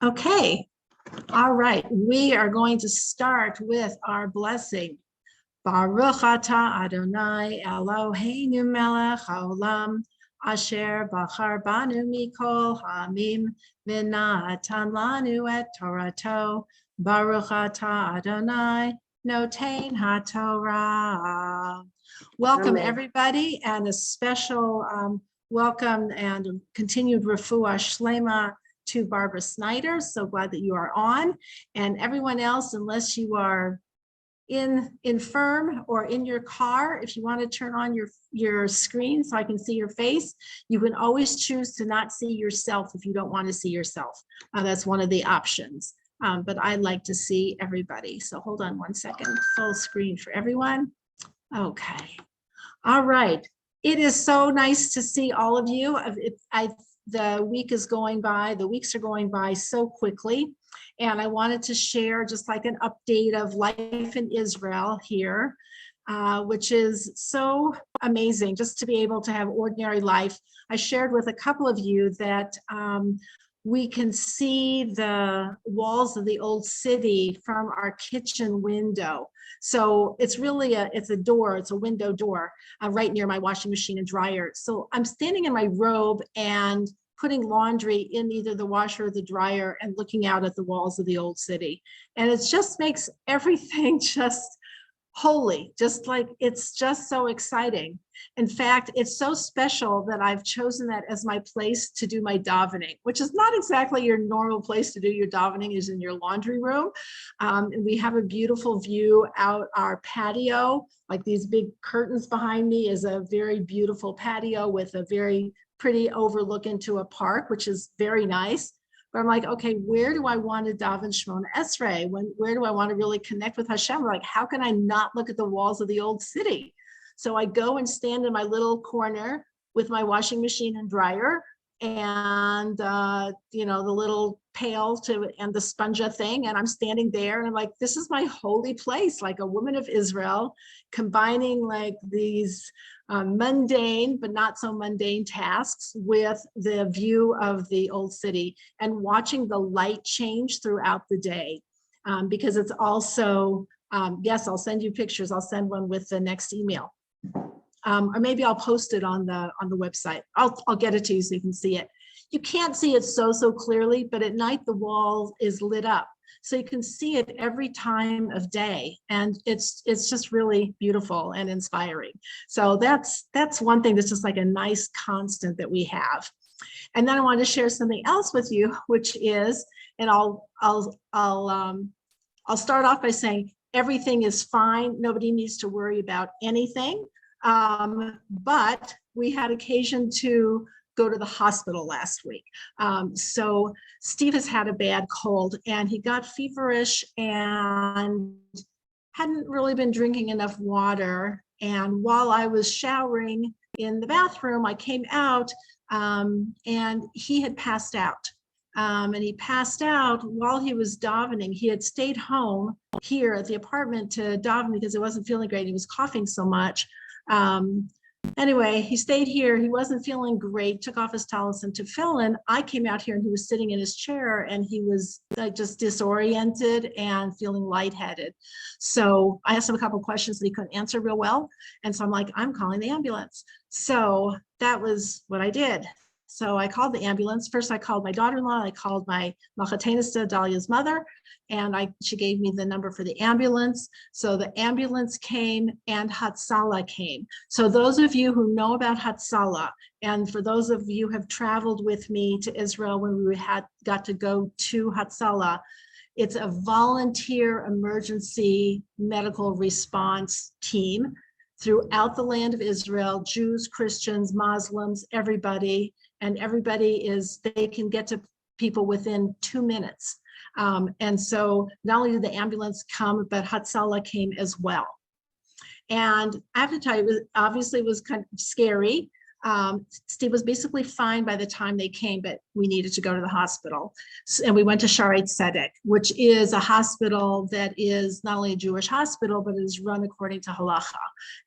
Okay, all right. We are going to start with our blessing. Baruch atah Adonai Eloheinu melech haolam asher bachar banu mikol ha'amim v'natan lanu et Torato. Baruch atah Adonai noten haTorah. Welcome, Amen. everybody, and a special welcome and continued refuah shlema to Barbara Snyder. So glad that you are on, and everyone else, unless you are infirm or in your car, if you want to turn on your screen so I can see your face, you can always choose to not see yourself if you don't want to see yourself. That's one of the options. But I like to see everybody. So hold on one second, full screen for everyone. Okay. All right. It is so nice to see all of you. The week is going by, the weeks are going by so quickly. And I wanted to share just like an update of life in Israel here, which is so amazing just to be able to have ordinary life. I shared with a couple of you that we can see the walls of the old city from our kitchen window. So it's really it's a door, it's a window door right near my washing machine and dryer. So I'm standing in my robe and putting laundry in either the washer or the dryer and looking out at the walls of the old city. And it just makes everything just holy, just like it's just so exciting. In fact, it's so special that I've chosen that as my place to do my davening, which is not exactly your normal place to do your davening, is in your laundry room. And we have a beautiful view out our patio, like these big curtains behind me is a very beautiful patio with a very pretty overlook into a park, which is very nice. But I'm like, okay, where do I want to daven Shemona Esrei? Where do I want to really connect with Hashem? Like, how can I not look at the walls of the old city? So I go and stand in my little corner with my washing machine and dryer and the little pail and the sponge thing, and I'm standing there and I'm like, this is my holy place, like a woman of Israel, combining like these mundane but not so mundane tasks with the view of the old city and watching the light change throughout the day, because it's also yes, I'll send you pictures. I'll send one with the next email. Or maybe I'll post it on the website. I'll get it to you so you can see it. You can't see it so clearly, but at night the wall is lit up, so you can see it every time of day, and it's just really beautiful and inspiring. So that's one thing that's just like a nice constant that we have. And then I wanted to share something else with you, which is, and I'll start off by saying everything is fine. Nobody needs to worry about anything. But we had occasion to go to the hospital last week. So Steve has had a bad cold and he got feverish and hadn't really been drinking enough water. And while I was showering in the bathroom, I came out and he had passed out. And he passed out while he was davening. He had stayed home here at the apartment to daven because he wasn't feeling great. He was coughing so much. Anyway, he stayed here. He wasn't feeling great, took off his tallis and tefillin. I came out here and he was sitting in his chair and he was like just disoriented and feeling lightheaded. So I asked him a couple of questions that he couldn't answer real well. And so I'm like, I'm calling the ambulance. So that was what I did. So I called the ambulance. First, I called my daughter-in-law. I called my Machatenista, Dahlia's mother, and she gave me the number for the ambulance. So the ambulance came and Hatzalah came. So those of you who know about Hatzalah, and for those of you who have traveled with me to Israel when we got to go to Hatzalah, it's a volunteer emergency medical response team throughout the land of Israel, Jews, Christians, Muslims, everybody. And everybody they can get to people within 2 minutes. And so not only did the ambulance come, but Hatzalah came as well. And I have to tell you, obviously it was kind of scary. Steve was basically fine by the time they came, but we needed to go to the hospital. And we went to Shaarei Tzedek, which is a hospital that is not only a Jewish hospital, but it is run according to halacha.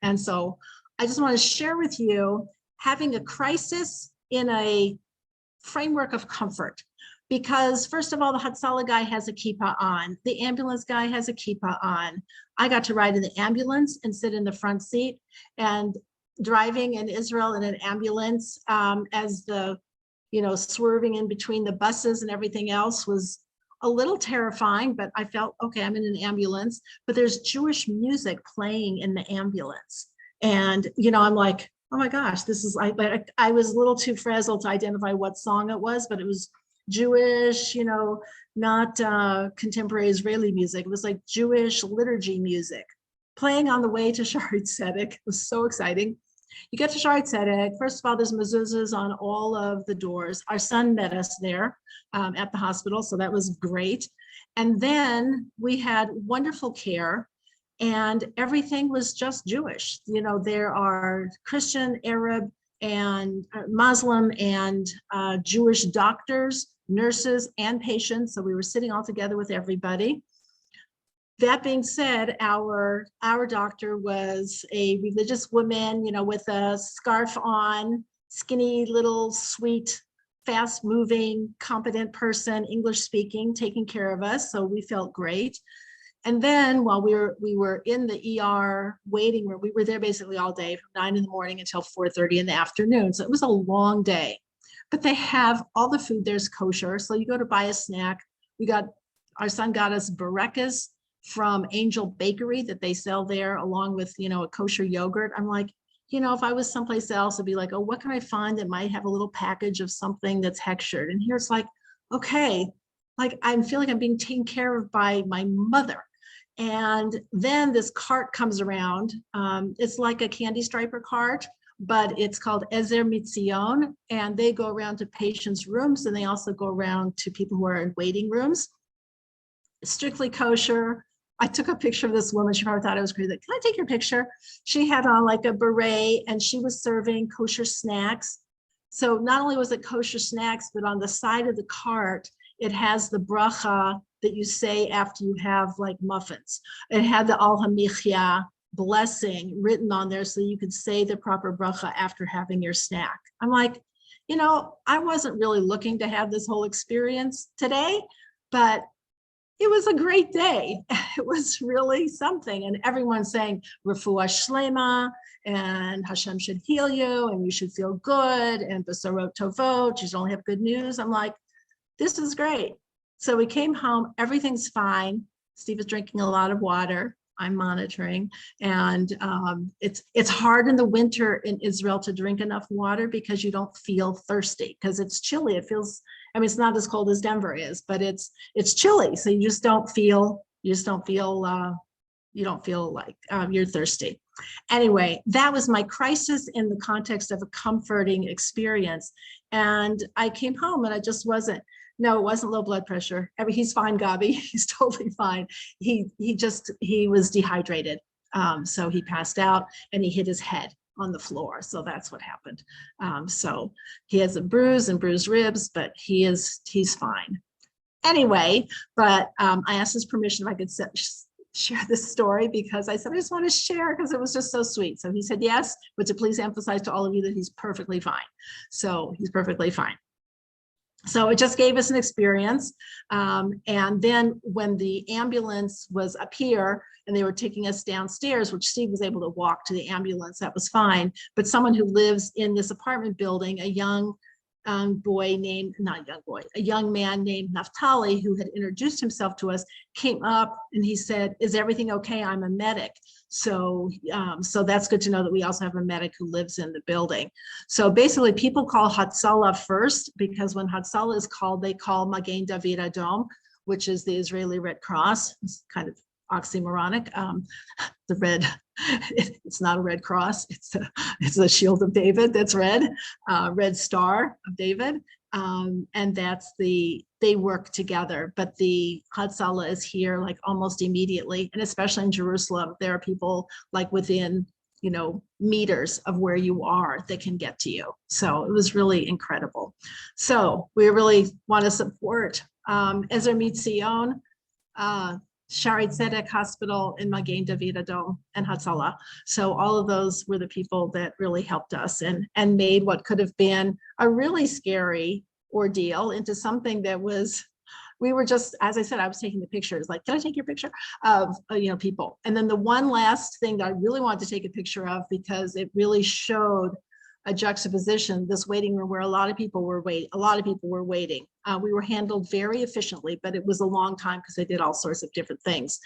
And so I just want to share with you having a crisis in a framework of comfort. because first of all, the Hatzalah guy has a kippah on. The ambulance guy has a kippah on. I got to ride in the ambulance and sit in the front seat, and driving in Israel in an ambulance as the, swerving in between the buses and everything else was a little terrifying, but I felt, okay, I'm in an ambulance, but there's Jewish music playing in the ambulance. And, I'm like, oh my gosh, this is like, I was a little too frazzled to identify what song it was, but it was Jewish, not contemporary Israeli music. It was like Jewish liturgy music playing on the way to Shaarei Tzedek. It was so exciting. You get to Shaarei Tzedek. First of all, there's mezuzahs on all of the doors. Our son met us there at the hospital, so that was great. And then we had wonderful care, and everything was just Jewish. There are Christian, Arab, and Muslim and Jewish doctors, nurses, and patients. So we were sitting all together with everybody. That being said, our doctor was a religious woman, with a scarf on, skinny, little, sweet, fast-moving, competent person, English speaking, taking care of us. So we felt great. And then while we were in the ER waiting room, we were there basically all day from 9 in the morning until 4:30 in the afternoon. So it was a long day, but they have all the food there's kosher. So you go to buy a snack. Our son got us barekas from Angel Bakery that they sell there, along with, a kosher yogurt. I'm like, if I was someplace else, I'd be like, oh, what can I find that might have a little package of something that's hechshered? And here it's like, okay, like I feel like I'm being taken care of by my mother. And then this cart comes around. It's like a candy striper cart, but it's called Ezer Mi-Tzion, and they go around to patients' rooms, and they also go around to people who are in waiting rooms. Strictly kosher. I took a picture of this woman. She probably thought I was crazy. Like, can I take your picture? She had on like a beret, and she was serving kosher snacks. So not only was it kosher snacks, but on the side of the cart, it has the bracha that you say after you have like muffins. It had the Al HaMichya blessing written on there, so you could say the proper bracha after having your snack. I'm like, I wasn't really looking to have this whole experience today, but it was a great day. It was really something. And everyone's saying, Refuah Shlema, and Hashem should heal you, and you should feel good, and Besarot Tovot, you should only have good news. I'm like, this is great. So we came home, everything's fine. Steve is drinking a lot of water. I'm monitoring. And it's hard in the winter in Israel to drink enough water because you don't feel thirsty, because it's chilly. It feels, it's not as cold as Denver is, but it's chilly. So you don't feel like you're thirsty. Anyway, that was my crisis in the context of a comforting experience. And I came home and I just wasn't. No, it wasn't low blood pressure. He's fine, Gabi. He's totally fine. He was dehydrated. So he passed out and he hit his head on the floor. So that's what happened. So he has a bruise and bruised ribs, but he's fine. Anyway, but I asked his permission if I could share this story, because I said, I just want to share because it was just so sweet. So he said, yes, but to please emphasize to all of you that he's perfectly fine. So he's perfectly fine. So it just gave us an experience. And then when the ambulance was up here and they were taking us downstairs, which Steve was able to walk to the ambulance, that was fine. But someone who lives in this apartment building, a young man named Naftali, who had introduced himself to us, came up and he said, is everything okay? I'm a medic. So that's good to know that we also have a medic who lives in the building. So basically people call Hatzalah first, because when Hatzalah is called, they call Magen David Adom, which is the Israeli Red Cross. It's kind of oxymoronic. The red, it's not a red cross, it's a shield of David that's red, red star of David. And they work together, but the Hatzalah is here like almost immediately. And especially in Jerusalem, there are people like within, meters of where you are that can get to you. So it was really incredible. So we really want to support Ezer Mi-Tzion, Shaarei Tzedek Hospital in Magen David Adom, and Hatzalah. So all of those were the people that really helped us and made what could have been a really scary ordeal into something that was, we were just, as I said, I was taking the pictures, like, can I take your picture of, people? And then the one last thing that I really wanted to take a picture of, because it really showed a juxtaposition, this waiting room where a lot of people were waiting. We were handled very efficiently, but it was a long time because they did all sorts of different things.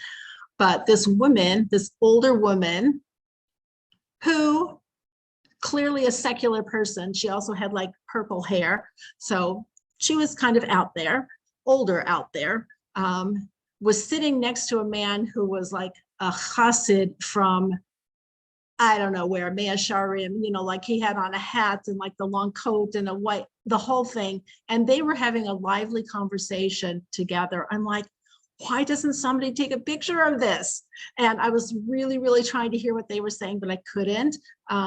But this woman, this older woman, who clearly a secular person, she also had like purple hair. So she was kind of out there, older out there, was sitting next to a man who was like a chassid from, I don't know where, Mea Sharim, like he had on a hat and like the long coat and a white, the whole thing. And they were having a lively conversation together. I'm like, why doesn't somebody take a picture of this? And I was really, really trying to hear what they were saying, but I couldn't.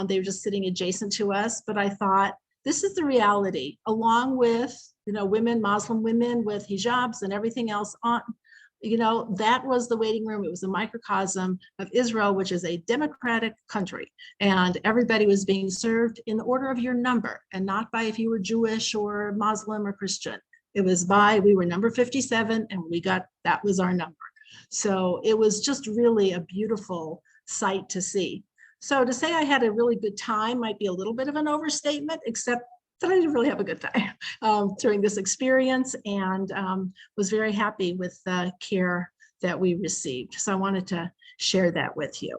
They were just sitting adjacent to us. But I thought, this is the reality, along with, women, Muslim women with hijabs and everything else on, that was the waiting room. It was a microcosm of Israel, which is a democratic country. And everybody was being served in the order of your number and not by if you were Jewish or Muslim or Christian. It was we were number 57 and that was our number. So it was just really a beautiful sight to see. So to say I had a really good time might be a little bit of an overstatement, except that I didn't really have a good time during this experience, and was very happy with the care that we received. So I wanted to share that with you.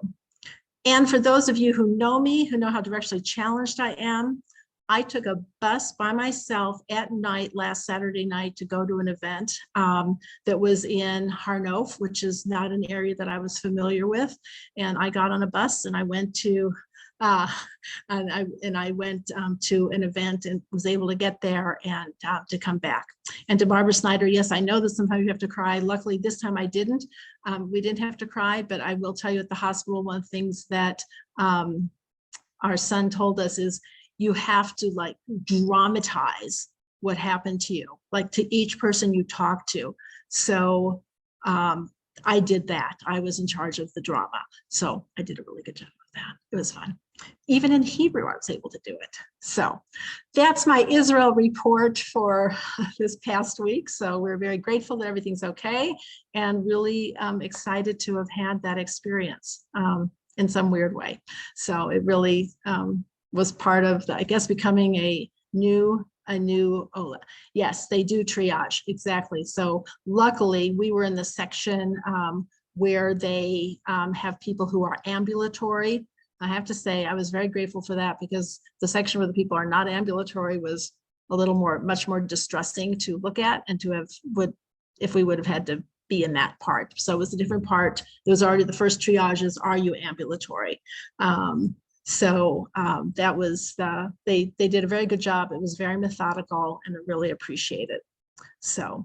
And for those of you who know me, who know how directionally challenged I am, I took a bus by myself at night last Saturday night to go to an event that was in Harnof, which is not an area that I was familiar with. And I got on a bus and I went to I went to an event and was able to get there and to come back. And to Barbara Snyder, yes, I know that sometimes you have to cry. Luckily, this time I didn't. We didn't have to cry, but I will tell you at the hospital, one of the things that our son told us is, you have to like dramatize what happened to you, like to each person you talk to. So I did that. I was in charge of the drama. So I did a really good job of that. It was fun. Even in Hebrew, I was able to do it. So that's my Israel report for this past week. So we're very grateful that everything's okay and really excited to have had that experience in some weird way. So it really was part of, I guess, becoming a new Ola. Yes, they do triage, exactly. So luckily we were in the section where they have people who are ambulatory. I have to say, I was very grateful for that, because the section where the people are not ambulatory was a little much more distressing to look at and to have, if we would have had to be in that part. So it was a different part. It was already the first triages, are you ambulatory? So that was, they did a very good job. It was very methodical and I really appreciate it. So,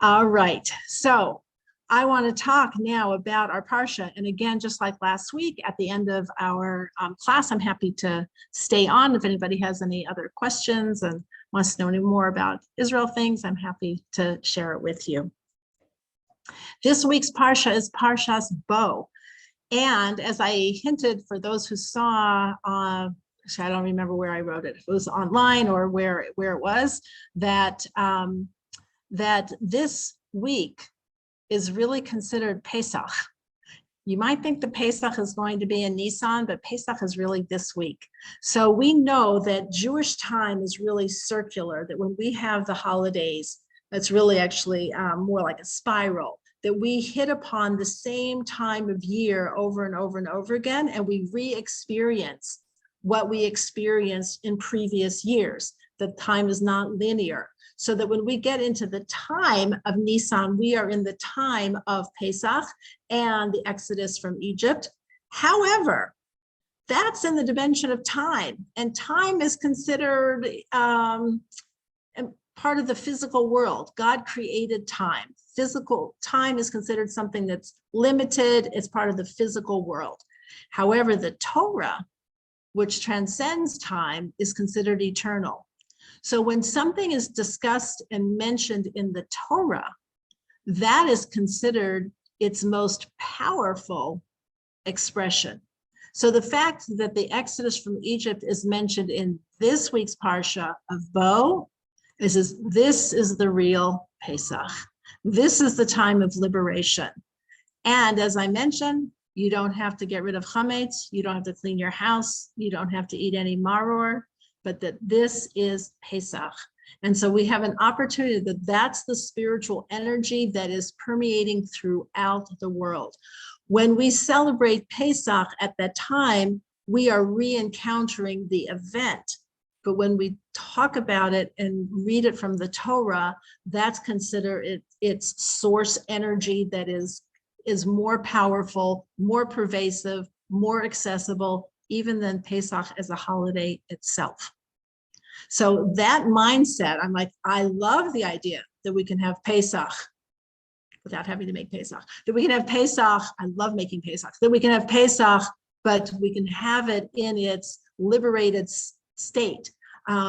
all right. So I want to talk now about our parsha. And again, just like last week, at the end of our class, I'm happy to stay on. If anybody has any other questions and wants to know any more about Israel things, I'm happy to share it with you. This week's parsha is Parshas Bo. And as I hinted, for those who saw, I don't remember where I wrote it, if it was online or where it was, that that this week is really considered Pesach. You might think the Pesach is going to be in Nisan, but Pesach is really this week. So we know that Jewish time is really circular, that when we have the holidays, that's really actually more like a spiral, that we hit upon the same time of year over and over and over again, and we re-experience what we experienced in previous years. The time is not linear. So that when we get into the time of Nisan, we are in the time of Pesach and the Exodus from Egypt. However, that's in the dimension of time, and time is considered part of the physical world. God created time. Physical time is considered something that's limited. It's part of the physical world. However, the Torah, which transcends time, is considered eternal. So when something is discussed and mentioned in the Torah, that is considered its most powerful expression. So the fact that the Exodus from Egypt is mentioned in this week's parsha of Bo This is the real Pesach. This is the time of liberation. And as I mentioned, you don't have to get rid of chametz. You don't have to clean your house. You don't have to eat any maror, but that this is Pesach. And so we have an opportunity that's the spiritual energy that is permeating throughout the world. When we celebrate Pesach at that time, we are re-encountering the event. But when we talk about it and read it from the Torah, that's considered its source energy that is more powerful, more pervasive, more accessible, even than Pesach as a holiday itself. So that mindset, I'm like, I love the idea that we can have Pesach without having to make Pesach, that we can have Pesach. I love making Pesach, that we can have Pesach, but we can have it in its liberated state.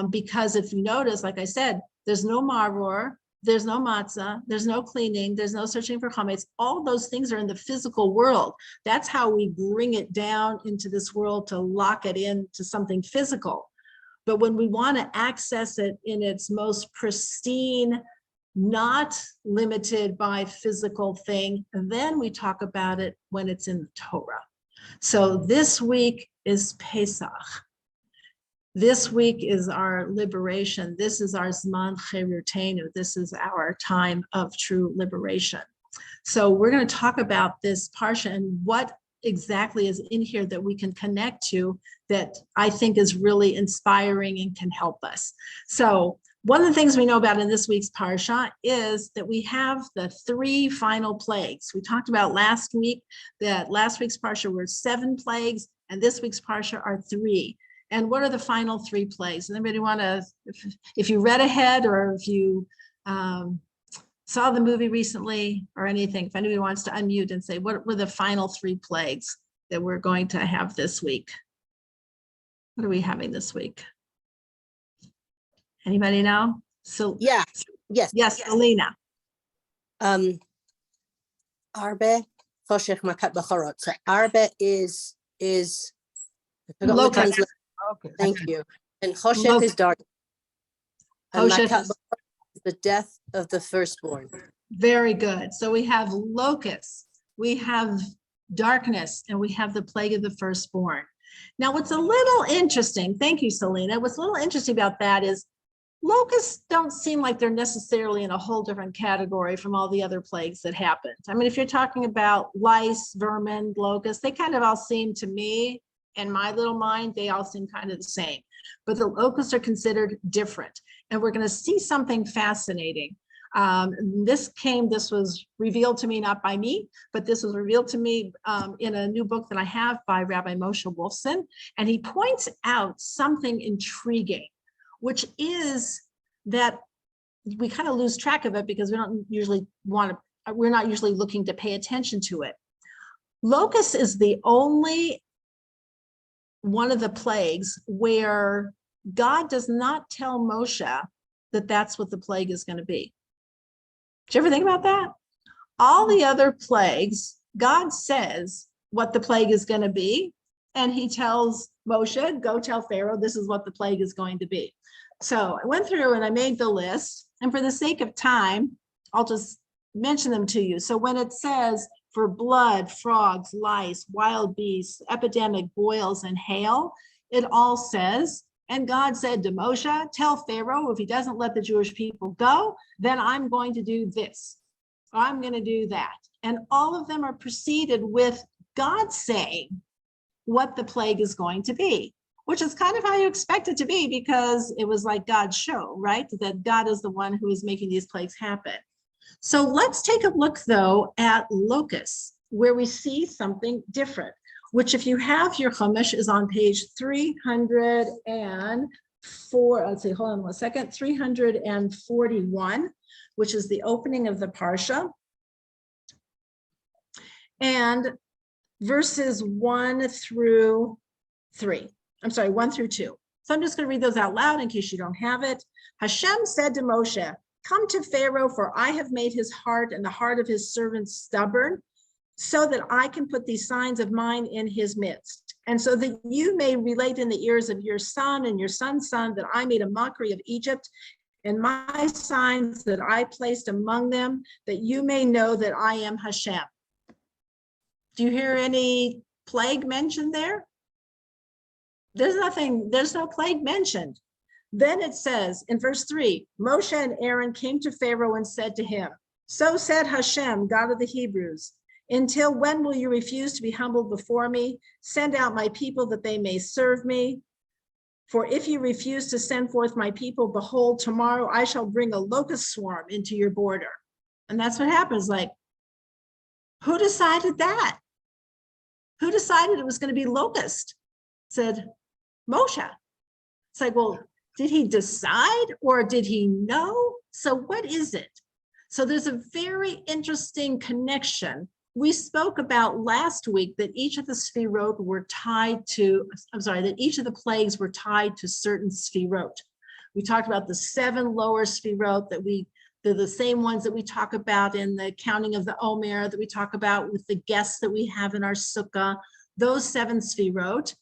Because if you notice, like I said, there's no maror, there's no matzah, there's no cleaning, there's no searching for chametz. All those things are in the physical world. That's how we bring it down into this world to lock it into something physical. But when we want to access it in its most pristine, not limited by physical thing, then we talk about it when it's in the Torah. So this week is Pesach. This week is our liberation. This is our Zman Cherutenu. This is our time of true liberation. So we're going to talk about this parsha and what exactly is in here that we can connect to that I think is really inspiring and can help us. So one of the things we know about in this week's parsha is that we have the 3 final plagues. We talked about last week that last week's parsha were 7 plagues and this week's parsha are 3. And what are the final 3 plagues? Anybody want to, if you read ahead or if you saw the movie recently or anything, if anybody wants to unmute and say, what were the final 3 plagues that we're going to have this week? What are we having this week? Anybody know? So yes, Alina. Arbe, choshech makat b'chorot. So arbe is I forgot the translation. Okay. Thank you. And choshech is dark. And makat is the death of the firstborn. Very good. So we have locusts, we have darkness, and we have the plague of the firstborn. Now, what's a little interesting, thank you, Selena. What's a little interesting about that is locusts don't seem like they're necessarily in a whole different category from all the other plagues that happened. I mean, if you're talking about lice, vermin, locusts, they kind of all seem to me, in my little mind, they all seem kind of the same. But the locusts are considered different. And we're going to see something fascinating. This was revealed to me, not by me, but this was revealed to me in a new book that I have by Rabbi Moshe Wolfson. And he points out something intriguing, which is that we kind of lose track of it because we don't usually we're not usually looking to pay attention to it. Locust is the only one of the plagues where God does not tell Moshe that that's what the plague is going to be. Did you ever think about that? All the other plagues, God says what the plague is going to be, and he tells Moshe, go tell Pharaoh, this is what the plague is going to be. So I went through and I made the list, and for the sake of time, I'll just mention them to you. So when it says for blood, frogs, lice, wild beasts, epidemic, boils, and hail, it all says, and God said to Moshe, tell Pharaoh, if he doesn't let the Jewish people go, then I'm going to do this. I'm going to do that. And all of them are preceded with God saying what the plague is going to be, which is kind of how you expect it to be because it was like God's show, right? That God is the one who is making these plagues happen. So let's take a look, though, at locusts, where we see something different, which if you have your Chumash is on page 304, let's see, hold on one second, 341, which is the opening of the parsha. And verses 1 through 2. So I'm just going to read those out loud in case you don't have it. Hashem said to Moshe, come to Pharaoh, for I have made his heart and the heart of his servants stubborn, so that I can put these signs of mine in his midst, and so that you may relate in the ears of your son and your son's son that I made a mockery of Egypt and my signs that I placed among them, that you may know that I am Hashem. Do you hear any plague mentioned there? There's no plague mentioned. Then it says in verse 3, Moshe and Aaron came to Pharaoh and said to him, so said Hashem, God of the Hebrews, until when will you refuse to be humbled before me? Send out my people that they may serve me. For if you refuse to send forth my people, behold, tomorrow I shall bring a locust swarm into your border. And that's what happens. Like, who decided that? Who decided it was going to be locust? Said Moshe. It's like, well, did he decide or did he know? So what is it? So there's a very interesting connection. We spoke about last week that each of the sfirot were tied to, that each of the plagues were tied to certain sfirot. We talked about the 7 lower sfirot they're the same ones that we talk about in the counting of the Omer, that we talk about with the guests that we have in our sukkah, those 7 sfirot.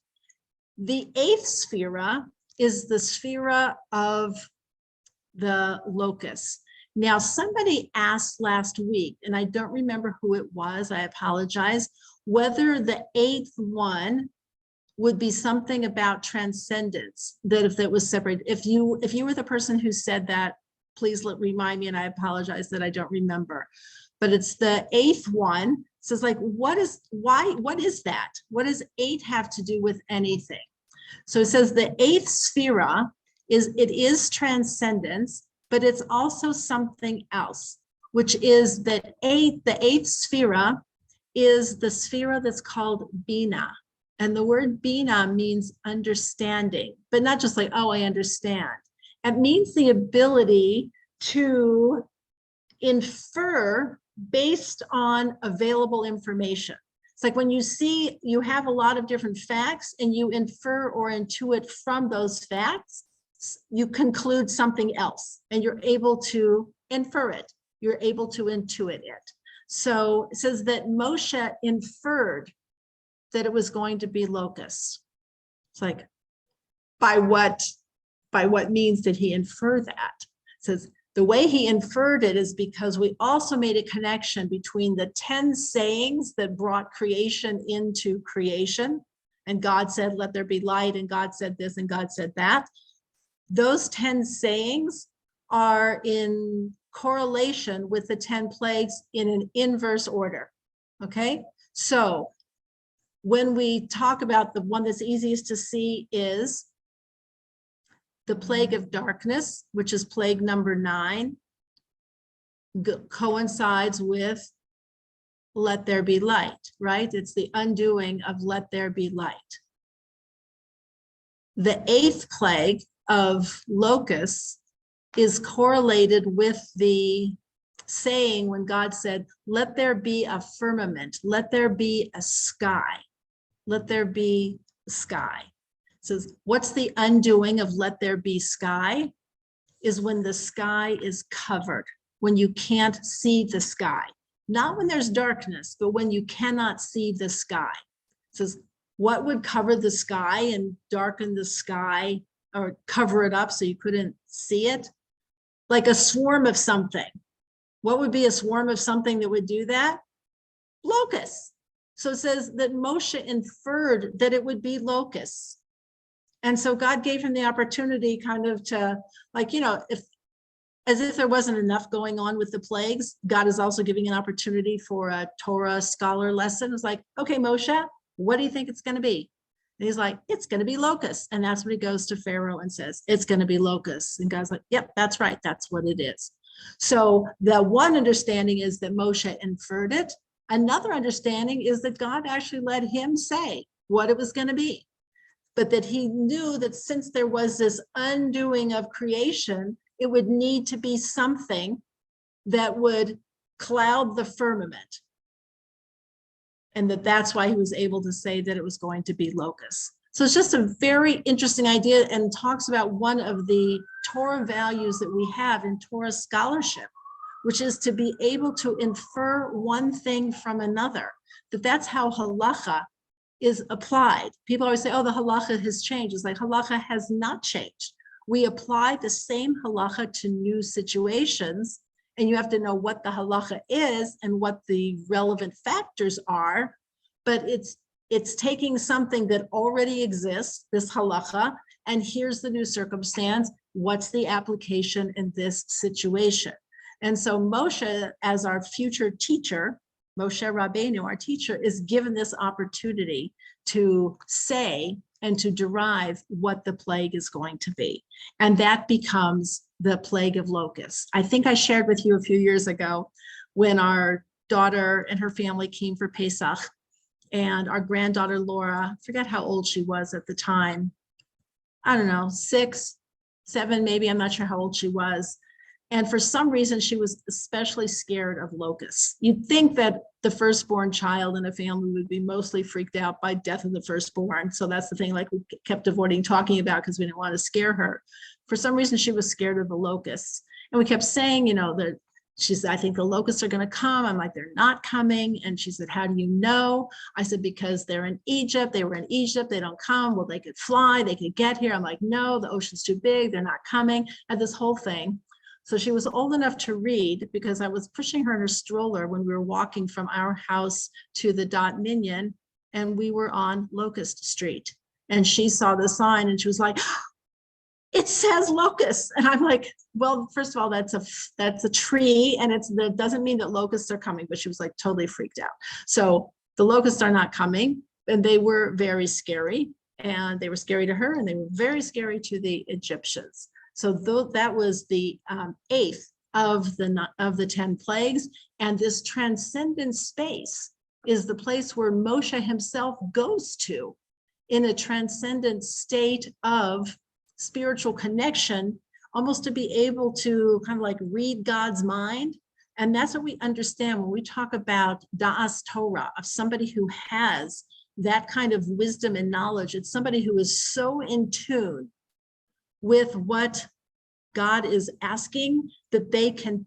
The 8th sphira is the sphira of the locust. Now, somebody asked last week, and I don't remember who it was, I apologize, whether the 8th one would be something about transcendence, that if that was separate. If you were the person who said that, please remind me, and I apologize that I don't remember. But it's the 8th one. It says, like, what is that? What does 8 have to do with anything? So it says the 8th sphira is transcendence, but it's also something else, which is that the 8th sphira is the sphira that's called Bina. And the word Bina means understanding, but not just like, oh, I understand. It means the ability to infer based on available information. It's like when you have a lot of different facts and you infer or intuit from those facts, you conclude something else and you're able to infer it. You're able to intuit it. So it says that Moshe inferred that it was going to be locusts. It's like, by what means did he infer that? It says the way he inferred it is because we also made a connection between the 10 sayings that brought creation into creation. And God said, let there be light, and God said this, and God said that. Those 10 sayings are in correlation with the 10 plagues in an inverse order, okay? So when we talk about the one that's easiest to see is the plague of darkness, which is plague number 9, coincides with let there be light, right? It's the undoing of let there be light. The 8th plague of locusts is correlated with the saying when God said, let there be a firmament, let there be a sky, let there be a sky. It says, what's the undoing of let there be sky? Is when the sky is covered, when you can't see the sky. Not when there's darkness, but when you cannot see the sky. It says, what would cover the sky and darken the sky or cover it up so you couldn't see it? Like a swarm of something. What would be a swarm of something that would do that? Locusts. So it says that Moshe inferred that it would be locusts. And so God gave him the opportunity kind of to, like, as if there wasn't enough going on with the plagues, God is also giving an opportunity for a Torah scholar lesson. It's like, okay, Moshe, what do you think it's going to be? And he's like, it's going to be locusts. And that's when he goes to Pharaoh and says, it's going to be locusts. And God's like, yep, that's right. That's what it is. So the one understanding is that Moshe inferred it. Another understanding is that God actually let him say what it was going to be. But that he knew that since there was this undoing of creation, it would need to be something that would cloud the firmament. And that's why he was able to say that it was going to be locusts. So it's just a very interesting idea and talks about one of the Torah values that we have in Torah scholarship, which is to be able to infer one thing from another. That's how halacha is applied. People always say, oh, the halacha has changed. It's like halacha has not changed. we apply the same halacha to new situations, and you have to know what the halacha is and what the relevant factors are, but it's taking something that already exists, this halacha, and here's the new circumstance. What's the application in this situation? And so Moshe, as our future teacher, Moshe Rabbeinu, our teacher, is given this opportunity to say and to derive what the plague is going to be. And that becomes the plague of locusts. I think I shared with you a few years ago when our daughter and her family came for Pesach, and our granddaughter Laura, I forget how old she was at the time, I don't know, 6, 7, maybe, I'm not sure how old she was. And for some reason, she was especially scared of locusts. You'd think that the firstborn child in a family would be mostly freaked out by death of the firstborn. So that's the thing, like, we kept avoiding talking about because we didn't want to scare her. For some reason, she was scared of the locusts. And we kept saying, you know, that she said, I think the locusts are going to come. I'm like, they're not coming. And she said, how do you know? I said, because they're in Egypt. They were in Egypt. They don't come. Well, they could fly. They could get here. I'm like, no, the ocean's too big. They're not coming. And this whole thing. So she was old enough to read because I was pushing her in her stroller when we were walking from our house to the Dot Minyan, and we were on Locust Street. And she saw the sign and she was like, it says locusts. And I'm like, well, first of all, that's a tree, and that doesn't mean that locusts are coming, but she was like totally freaked out. So the locusts are not coming, and they were very scary, and they were scary to her, and they were very scary to the Egyptians. So that was the 8th of the 10 plagues. And this transcendent space is the place where Moshe himself goes to in a transcendent state of spiritual connection, almost to be able to kind of like read God's mind. And that's what we understand when we talk about Da'as Torah, of somebody who has that kind of wisdom and knowledge. It's somebody who is so in tune with what God is asking that they can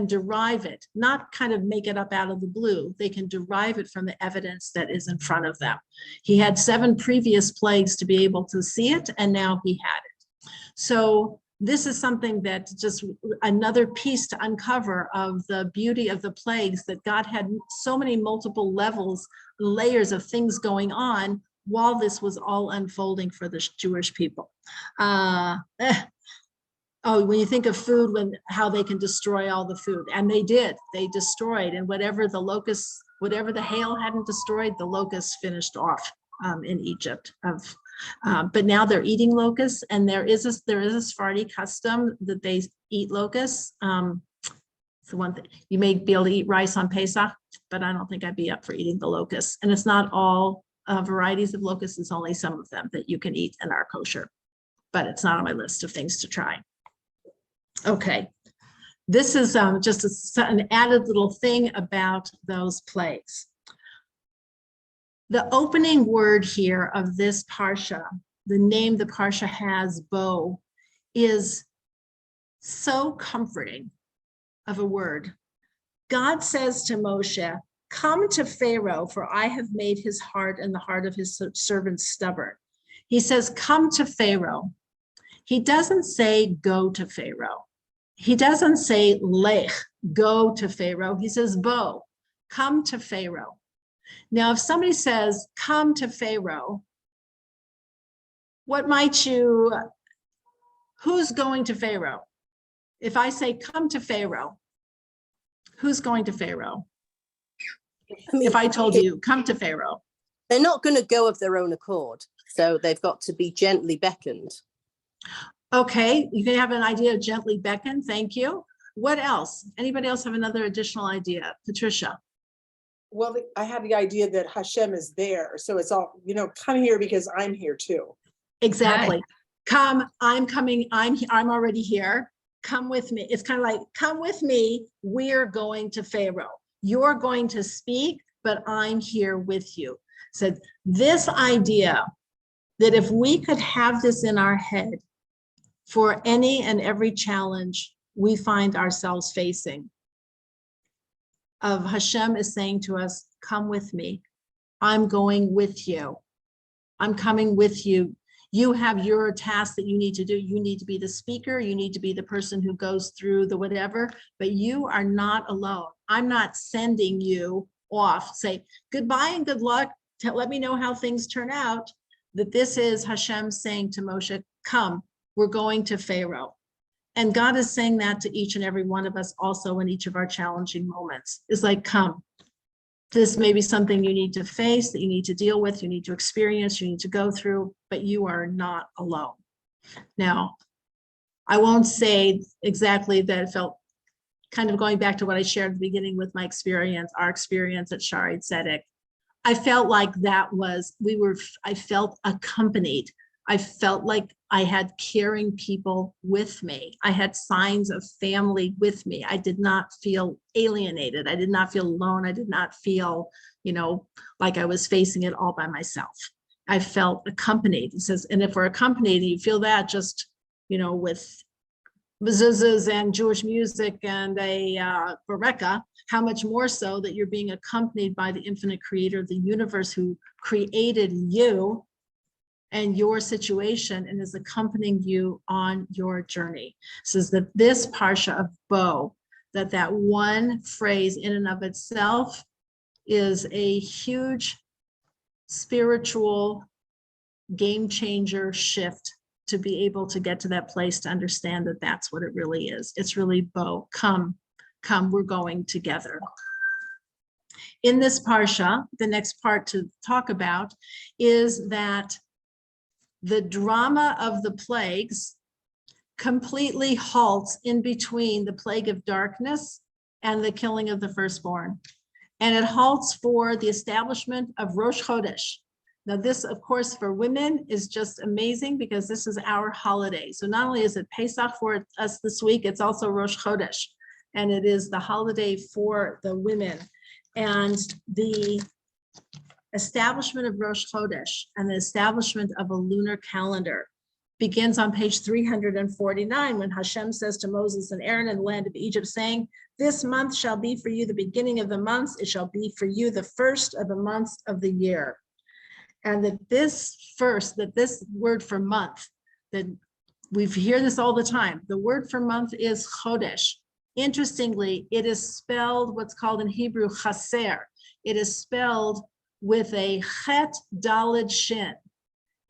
derive it, not kind of make it up out of the blue. They can derive it from the evidence that is in front of them. He had 7 previous plagues to be able to see it, and now he had it. So this is something that just another piece to uncover of the beauty of the plagues, that God had so many multiple levels, layers of things going on while this was all unfolding for the Jewish people. Oh, when you think of food, how they can destroy all the food, and they did, they destroyed, and whatever the hail hadn't destroyed, the locusts finished off in Egypt. But now they're eating locusts, and there is a Sephardi custom that they eat locusts. It's the one thing, you may be able to eat rice on Pesach, but I don't think I'd be up for eating the locusts. And it's not all varieties of locusts, it's only some of them that you can eat and are kosher, but it's not on my list of things to try. Okay, this is just an added little thing about those plagues. The opening word here of this parsha, the name the parsha has, Bo, is so comforting of a word. God says to Moshe, come to Pharaoh, for I have made his heart and the heart of his servants stubborn. He says, come to Pharaoh. He doesn't say go to Pharaoh. He doesn't say lech, go to Pharaoh. He says, Bo, come to Pharaoh. Now, if somebody says, come to Pharaoh, who's going to Pharaoh? If I say, come to Pharaoh, who's going to Pharaoh? If I told you, come to Pharaoh. They're not going to go of their own accord, so they've got to be gently beckoned. Okay, you can have an idea of gently beckon. Thank you. What else? Anybody else have another additional idea? Patricia. Well, I have the idea that Hashem is there. So it's all, come here because I'm here too. Exactly. Right. Come, I'm coming. I'm already here. Come with me. It's kind of like, come with me. We're going to Pharaoh. You're going to speak, but I'm here with you. So this idea that if we could have this in our head for any and every challenge we find ourselves facing, of Hashem is saying to us, come with me. I'm going with you. I'm coming with you. You have your task that you need to do. You need to be the speaker. You need to be the person who goes through the whatever, but you are not alone. I'm not sending you off, say goodbye and good luck. Let me know how things turn out. That this is Hashem saying to Moshe, come, we're going to Pharaoh. And God is saying that to each and every one of us also in each of our challenging moments. It's like, come. This may be something you need to face, that you need to deal with, you need to experience, you need to go through, but you are not alone. Now, I won't say exactly that it felt, kind of going back to what I shared at the beginning with my experience, our experience at Shari Tzedek. I felt like that was, I felt accompanied. I felt like I had caring people with me. I had signs of family with me. I did not feel alienated. I did not feel alone. I did not feel, like I was facing it all by myself. I felt accompanied. It says, and if we're accompanied, you feel that just, with mezuzahs and Jewish music and a bereka, how much more so that you're being accompanied by the infinite creator of the universe who created you and your situation and is accompanying you on your journey. Says that this parsha of Bo, that one phrase in and of itself is a huge spiritual game changer shift to be able to get to that place to understand that that's what it really is. It's really Bo, come, we're going together. In this parsha, the next part to talk about is that the drama of the plagues completely halts in between the plague of darkness and the killing of the firstborn. And it halts for the establishment of Rosh Chodesh. Now this, of course, for women is just amazing because this is our holiday. So not only is it Pesach for us this week, it's also Rosh Chodesh. And it is the holiday for the women. And the establishment of Rosh Chodesh and the establishment of a lunar calendar begins on page 349 when Hashem says to Moses and Aaron in the land of Egypt, saying, this month shall be for you the beginning of the months. It shall be for you the first of the months of the year. And that this word for month, that we hear this all the time, the word for month is Chodesh. Interestingly, it is spelled what's called in Hebrew chaser. It is spelled with a chet daled shin.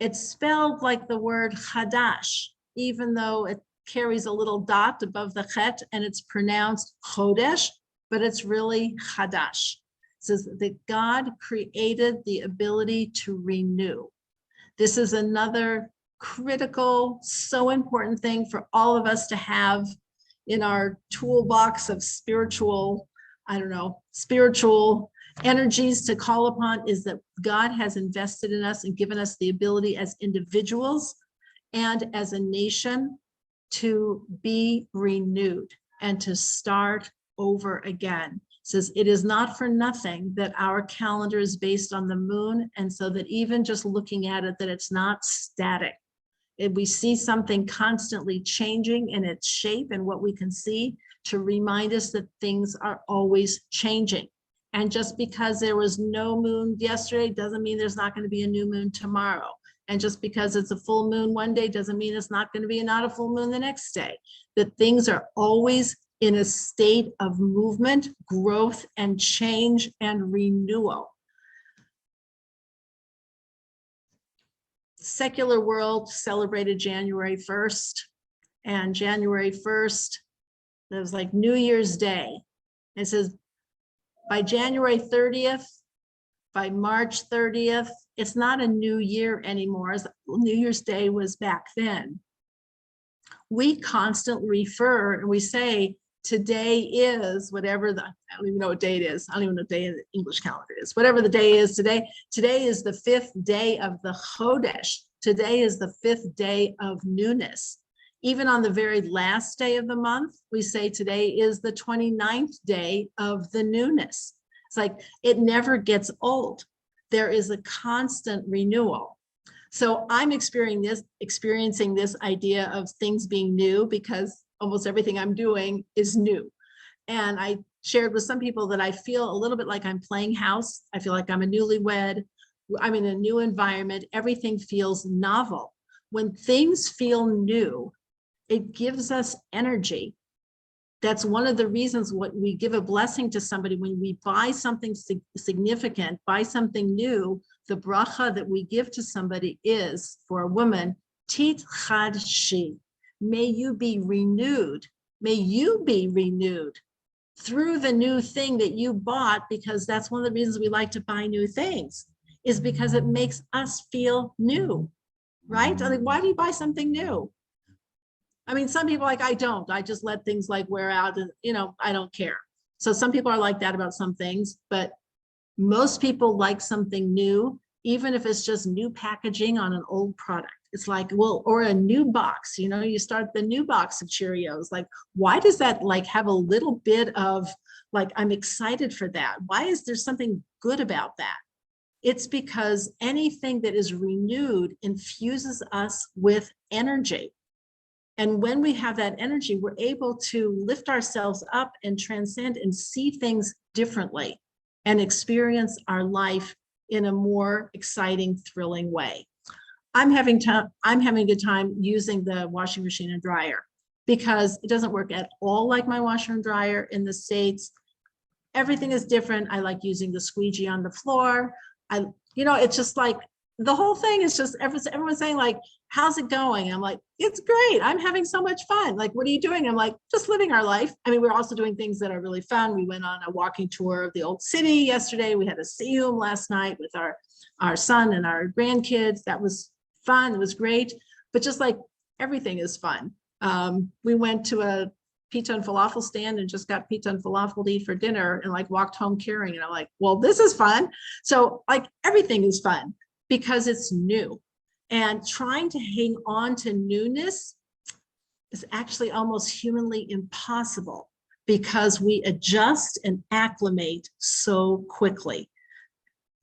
It's spelled like the word chadash, even though it carries a little dot above the chet and it's pronounced chodesh, but it's really chadash. It says that God created the ability to renew. This is another critical, so important thing for all of us to have in our toolbox of spiritual energies to call upon, is that God has invested in us and given us the ability as individuals and as a nation to be renewed and to start over again. It says it is not for nothing that our calendar is based on the moon, and so that even just looking at it, that it's not static. We see something constantly changing in its shape and what we can see to remind us that things are always changing. And just because there was no moon yesterday doesn't mean there's not going to be a new moon tomorrow. And just because it's a full moon one day doesn't mean it's not going to be not a full moon the next day. That things are always in a state of movement, growth, and change and renewal. Secular world celebrated January 1st, and January 1st, it was like New Year's Day. It says by January 30th, by March 30th, it's not a new year anymore, as New Year's Day was back then. We constantly refer and we say, today is whatever I don't even know what day it is. I don't even know what day in the English calendar is. Whatever the day is today is the 5th day of the Chodesh. Today is the 5th day of newness. Even on the very last day of the month, we say today is the 29th day of the newness. It's like it never gets old. There is a constant renewal. So I'm experiencing this idea of things being new because almost everything I'm doing is new. And I shared with some people that I feel a little bit like I'm playing house. I feel like I'm a newlywed. I'm in a new environment. Everything feels novel. when things feel new, it gives us energy. That's one of the reasons what we give a blessing to somebody when we buy something significant, buy something new, the bracha that we give to somebody is, for a woman, tit chad shi. May you be renewed. May you be renewed through the new thing that you bought, because that's one of the reasons we like to buy new things, is because it makes us feel new, right? Like, why do you buy something new? I mean, some people like, I don't, I just let things like wear out and, I don't care. So some people are like that about some things, but most people like something new, even if it's just new packaging on an old product. It's like, well, or a new box, you start the new box of Cheerios. Like, why does that like have a little bit of like, I'm excited for that? Why is there something good about that? It's because anything that is renewed infuses us with energy. And when we have that energy, we're able to lift ourselves up and transcend and see things differently and experience our life in a more exciting, thrilling way. I'm having a good time using the washing machine and dryer because it doesn't work at all like my washer and dryer in the States. Everything is different. I like using the squeegee on the floor. It's just like the whole thing is just everyone's saying like, how's it going? I'm like, it's great. I'm having so much fun. Like, what are you doing? I'm like, just living our life. I mean, we're also doing things that are really fun. We went on a walking tour of the old city yesterday. We had a siyum last night with our son and our grandkids. That was fun. It was great. But just like everything is fun. We went to a pizza and falafel stand and just got pizza and falafel to eat for dinner and like walked home carrying. And I'm like, well, this is fun. So like everything is fun because it's new. And trying to hang on to newness is actually almost humanly impossible because we adjust and acclimate so quickly.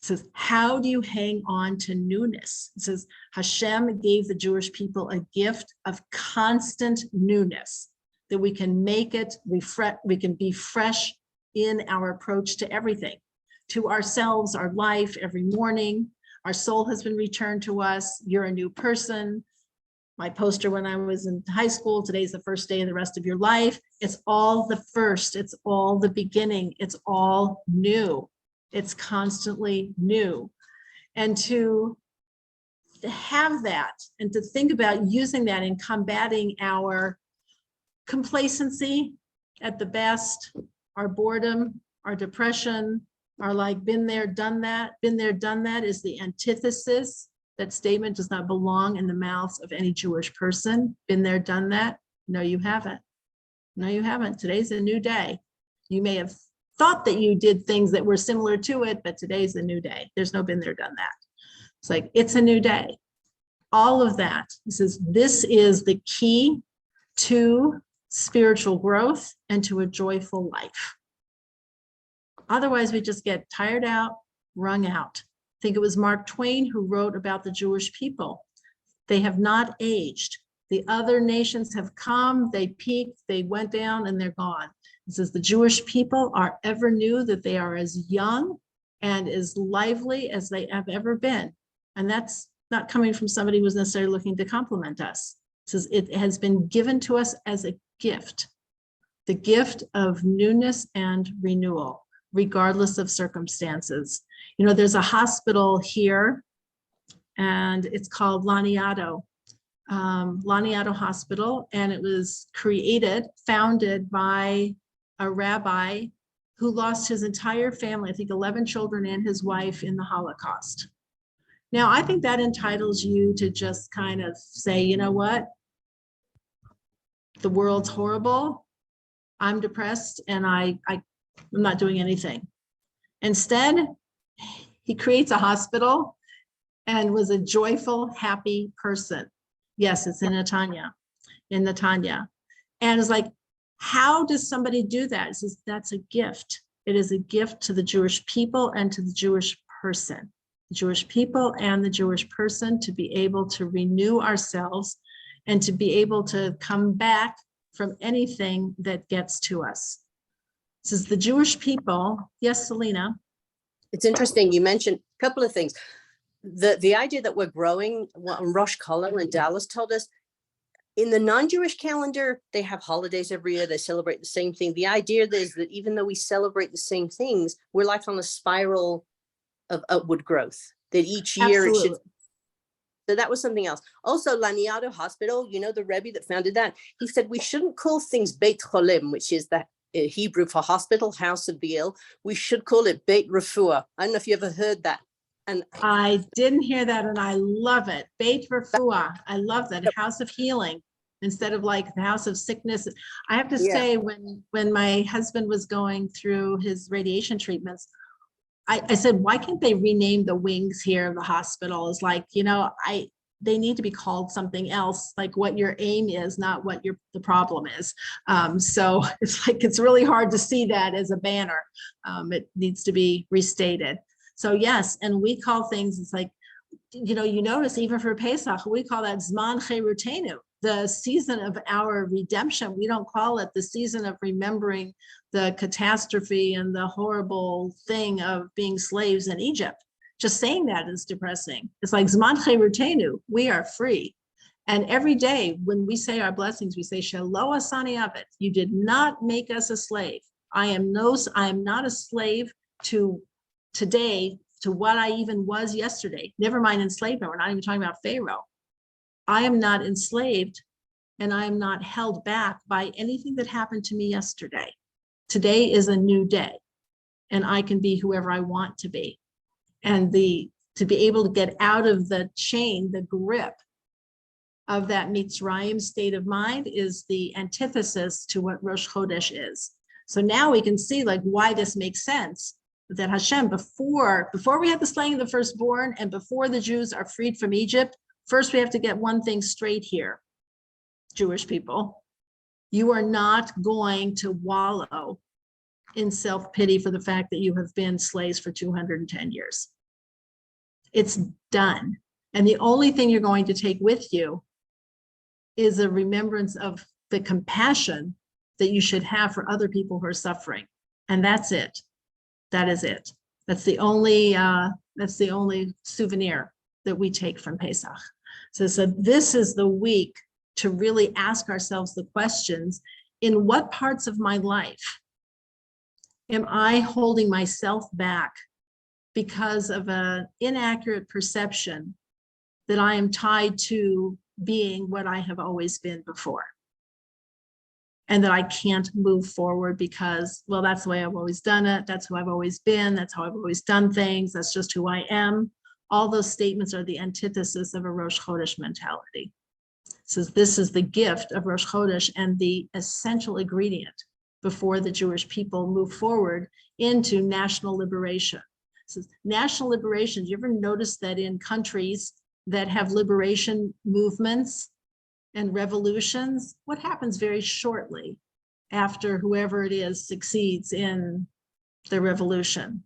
It says, how do you hang on to newness? It says, Hashem gave the Jewish people a gift of constant newness, that we can make it, we can be fresh in our approach to everything, to ourselves, our life every morning. Our soul has been returned to us. You're a new person. My poster when I was in high school, today's the first day of the rest of your life. It's all the first. It's all the beginning. It's all new. It's constantly new. And to have that and to think about using that in combating our complacency at the best, our boredom, our depression, are like been there, done that. Been there, done that is the antithesis. That statement does not belong in the mouths of any Jewish person. Been there, done that. No, you haven't. No, you haven't. Today's a new day. You may have thought that you did things that were similar to it, but today's a new day. There's no been there, done that. It's like, it's a new day. All of that. This is the key to spiritual growth and to a joyful life. Otherwise, we just get tired out, wrung out. I think it was Mark Twain who wrote about the Jewish people. They have not aged. The other nations have come, they peaked, they went down, and they're gone. It says the Jewish people are ever new, that they are as young and as lively as they have ever been. And that's not coming from somebody who's necessarily looking to compliment us. It says it has been given to us as a gift, the gift of newness and renewal, regardless of circumstances. There's a hospital here and it's called Laniado Hospital. And it was founded by a rabbi who lost his entire family, I think 11 children and his wife in the Holocaust. Now, I think that entitles you to just kind of say, you know what? The world's horrible. I'm depressed and I'm not doing anything. Instead, he creates a hospital and was a joyful, happy person. Yes, it's in Netanya. And it's like, how does somebody do that? It says that's a gift. It is a gift to the Jewish people and to the Jewish person. The Jewish people and the Jewish person to be able to renew ourselves and to be able to come back from anything that gets to us. This is the Jewish people. Yes, Selena. It's interesting. You mentioned a couple of things. the idea that we're growing, what Rosh Chodesh in Dallas told us, in the non-Jewish calendar, they have holidays every year. They celebrate the same thing. The idea is that even though we celebrate the same things, we're like on a spiral of upward growth, that each year it should. Absolutely. So that was something else. Also, Laniado Hospital, you know, the Rebbe that founded that, he said we shouldn't call things Beit Cholim, which is the Hebrew for hospital, house of the ill. We should call it Beit Refuah. I don't know if you ever heard that. And I didn't hear that, and I love it. Beit Refuah. I love that. House of healing instead of like the house of sickness. I have to Yeah. say, when my husband was going through his radiation treatments, I said, why can't they rename the wings here of the hospital? It's like, they need to be called something else, like what your aim is, not what the problem is. So it's like, it's really hard to see that as a banner. It needs to be restated. So yes, and we call things, it's like, you notice even for Pesach, we call that Zman Cherutenu, the season of our redemption. We don't call it the season of remembering the catastrophe and the horrible thing of being slaves in Egypt. Just saying that is depressing. It's like Zman Cherutenu, we are free. And every day when we say our blessings, we say, Shelo Asani Avet, you did not make us a slave. I am not a slave to today, to what I even was yesterday. Never mind enslavement. We're not even talking about Pharaoh. I am not enslaved, and I am not held back by anything that happened to me yesterday. Today is a new day, and I can be whoever I want to be. And to be able to get out of the chain, the grip of that Mitzrayim state of mind is the antithesis to what Rosh Chodesh is. So now we can see like why this makes sense. That Hashem, before we had the slaying of the firstborn and before the Jews are freed from Egypt, first we have to get one thing straight here, Jewish people. You are not going to wallow in self-pity for the fact that you have been slaves for 210 years. It's done. And the only thing you're going to take with you is a remembrance of the compassion that you should have for other people who are suffering. And that's it. That is it. That's the only souvenir that we take from Pesach. So this is the week to really ask ourselves the questions: in what parts of my life am I holding myself back because of an inaccurate perception that I am tied to being what I have always been before? And that I can't move forward because, well, that's the way I've always done it. That's who I've always been. That's how I've always done things. That's just who I am. All those statements are the antithesis of a Rosh Chodesh mentality. So this is the gift of Rosh Chodesh and the essential ingredient before the Jewish people move forward into national liberation. So national liberation, do you ever notice that in countries that have liberation movements and revolutions, what happens very shortly after whoever it is succeeds in the revolution?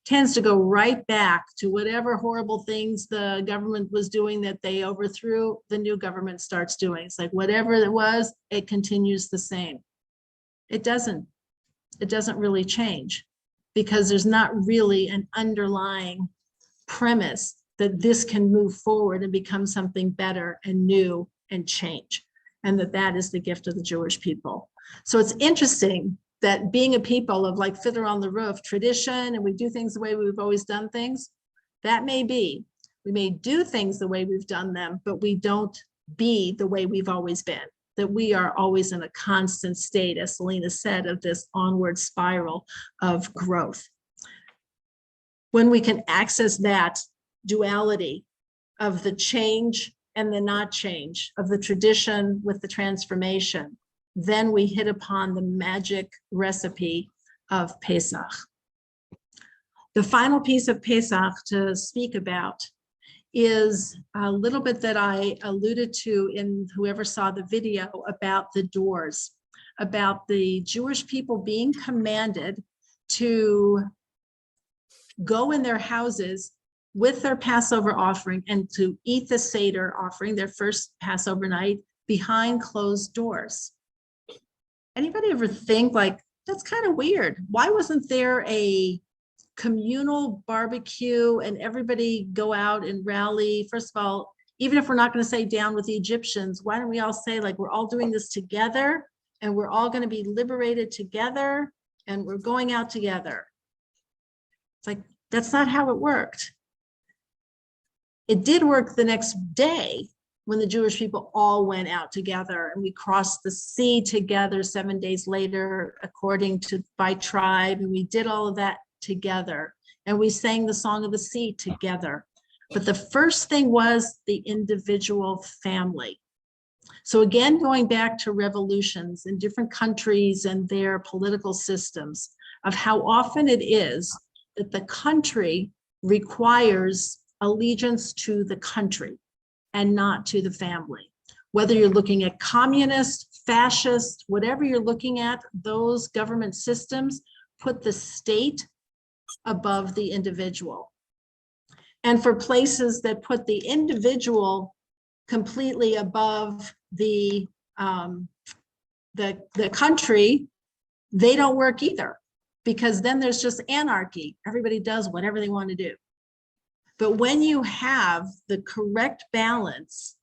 Tends to go right back to whatever horrible things the government was doing that they overthrew, the new government starts doing. It's like whatever it was, it continues the same. It doesn't really change because there's not really an underlying premise that this can move forward and become something better and new and change. And that is the gift of the Jewish people. So it's interesting that being a people of like Fiddler on the Roof tradition, and we do things the way we've always done things, that may be. We may do things the way we've done them, but we don't be the way we've always been. That we are always in a constant state, as Selena said, of this onward spiral of growth. When we can access that duality of the change and the not change, of the tradition with the transformation, then we hit upon the magic recipe of Pesach. The final piece of Pesach to speak about is a little bit that I alluded to in whoever saw the video about the doors, about the Jewish people being commanded to go in their houses with their Passover offering and to eat the Seder offering, their first Passover night, behind closed doors. Anybody ever think like, that's kind of weird? Why wasn't there a communal barbecue and everybody go out and rally. First of all, even if we're not going to say down with the Egyptians, why don't we all say like we're all doing this together and we're all going to be liberated together and we're going out together. It's like, that's not how it worked. It did work the next day when the Jewish people all went out together and we crossed the sea together 7 days later, according to by tribe. And we did all of that together. And we sang the Song of the Sea together. But the first thing was the individual family. So again, going back to revolutions in different countries and their political systems, of how often it is that the country requires allegiance to the country and not to the family. Whether you're looking at communist, fascist, whatever you're looking at, those government systems put the state above the individual. And for places that put the individual completely above the country, they don't work either, because then there's just anarchy. Everybody does whatever they want to do. But when you have the correct balance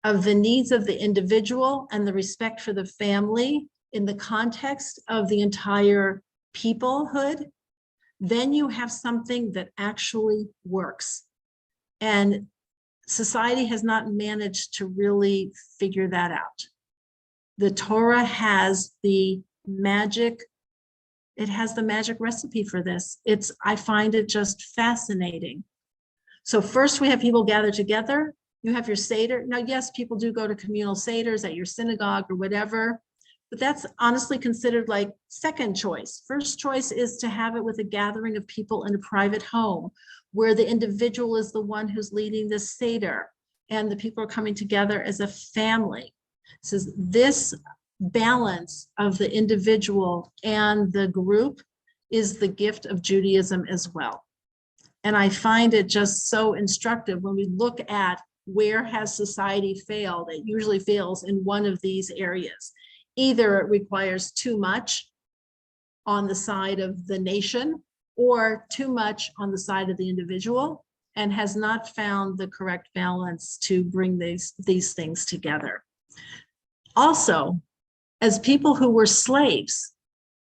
of the needs of the individual and the respect for the family in the context of the entire peoplehood, then you have something that actually works. And society has not managed to really figure that out. The Torah has the magic, it has the magic recipe for this. I find it just fascinating. So first we have people gather together. You have your Seder. Now, yes, people do go to communal Seders at your synagogue or whatever, but that's honestly considered like second choice. First choice is to have it with a gathering of people in a private home where the individual is the one who's leading the Seder and the people are coming together as a family. So this balance of the individual and the group is the gift of Judaism as well. And I find it just so instructive when we look at where has society failed. It usually fails in one of these areas. Either it requires too much on the side of the nation or too much on the side of the individual and has not found the correct balance to bring these things together. Also, as people who were slaves,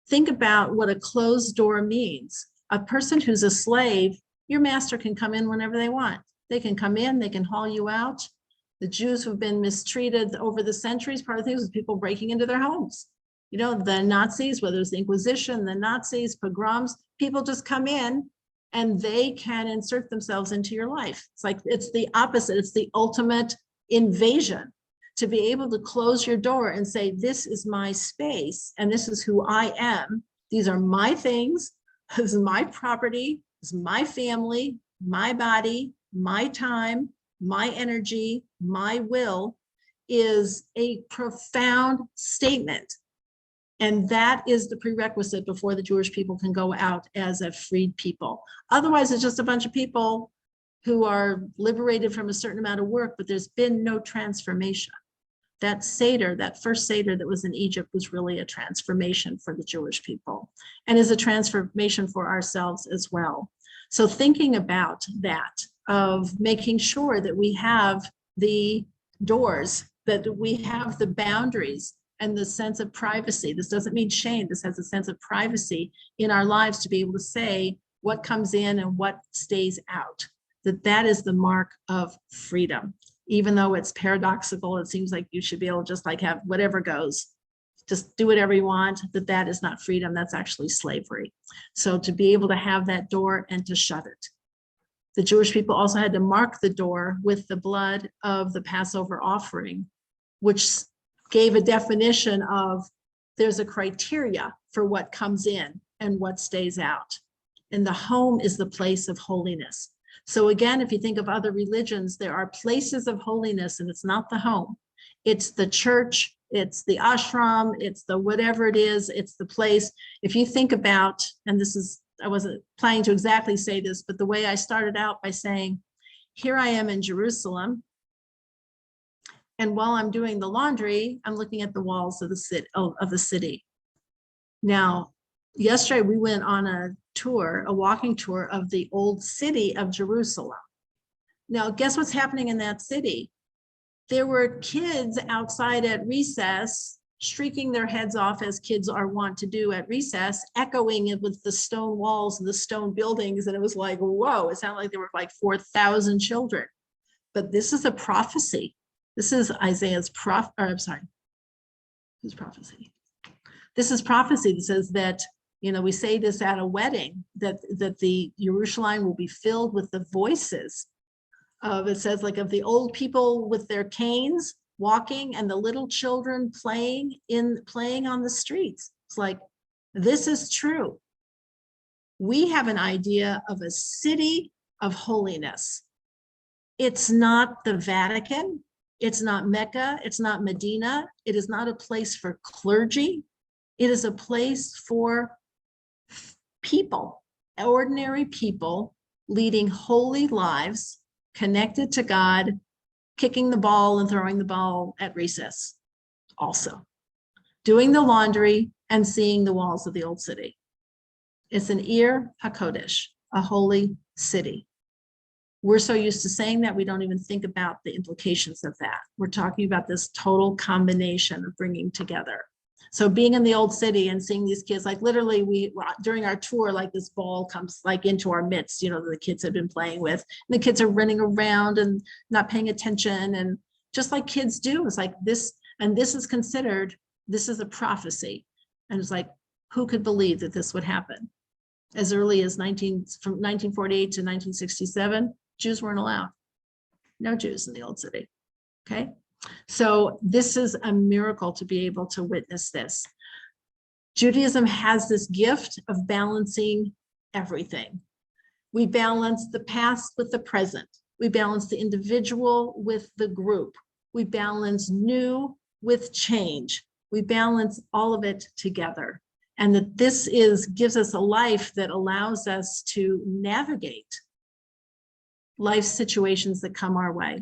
think about what a closed door means. A person who's a slave, your master can come in whenever they want. They can come in, they can haul you out. The Jews who've been mistreated over the centuries, part of the thing was people breaking into their homes. You know, the Nazis, whether it's the Inquisition, the Nazis, pogroms, people just come in and they can insert themselves into your life. It's like, it's the opposite. It's the ultimate invasion. To be able to close your door and say, this is my space and this is who I am. These are my things. This is my property. This is my family, my body, my time, my energy, my will, is a profound statement. And that is the prerequisite before the Jewish people can go out as a freed people. Otherwise, it's just a bunch of people who are liberated from a certain amount of work, but there's been no transformation. That Seder, that first Seder that was in Egypt, was really a transformation for the Jewish people and is a transformation for ourselves as well. So thinking about that, of making sure that we have the doors, that we have the boundaries and the sense of privacy. This doesn't mean shame. This has a sense of privacy in our lives to be able to say what comes in and what stays out. That is the mark of freedom. Even though it's paradoxical, it seems like you should be able to just like have whatever goes, just do whatever you want, that is not freedom, that's actually slavery. So to be able to have that door and to shut it. The Jewish people also had to mark the door with the blood of the Passover offering, which gave a definition of there's a criteria for what comes in and what stays out. And the home is the place of holiness. So again, if you think of other religions, there are places of holiness and it's not the home. It's the church, it's the ashram, it's the whatever it is, it's the place. If you think about, and this is, I wasn't planning to exactly say this, but the way I started out by saying, here I am in Jerusalem, and while I'm doing the laundry, I'm looking at the walls of the city. Now, yesterday we went on a tour, a walking tour of the old city of Jerusalem. Now, guess what's happening in that city? There were kids outside at recess, streaking their heads off as kids are wont to do at recess, echoing it with the stone walls and the stone buildings. And it was like, whoa, it sounded like there were like 4,000 children. But this is a prophecy. This is Isaiah's whose prophecy? This is prophecy that says that, we say this at a wedding, that the Yerushalayim will be filled with the voices of, it says, like, of the old people with their canes walking and the little children playing on the streets. It's like, this is true. We have an idea of a city of holiness. It's not the Vatican. It's not Mecca. It's not Medina. It is not a place for clergy. It is a place for people, ordinary people leading holy lives, connected to God, kicking the ball and throwing the ball at recess, also doing the laundry and seeing the walls of the old city. It's an Ir HaKodesh, a holy city. We're so used to saying that we don't even think about the implications of that. We're talking about this total combination of bringing together. So being in the old city and seeing these kids, like literally during our tour, like this ball comes like into our midst, the kids have been playing with, and the kids are running around and not paying attention. And just like kids do, it's like this, and this is considered, this is a prophecy. And it's like, who could believe that this would happen? As early as from 1948 to 1967, Jews weren't allowed. No Jews in the old city, okay? So this is a miracle to be able to witness this. Judaism has this gift of balancing everything. We balance the past with the present. We balance the individual with the group. We balance new with change. We balance all of it together. And that this gives us a life that allows us to navigate life situations that come our way.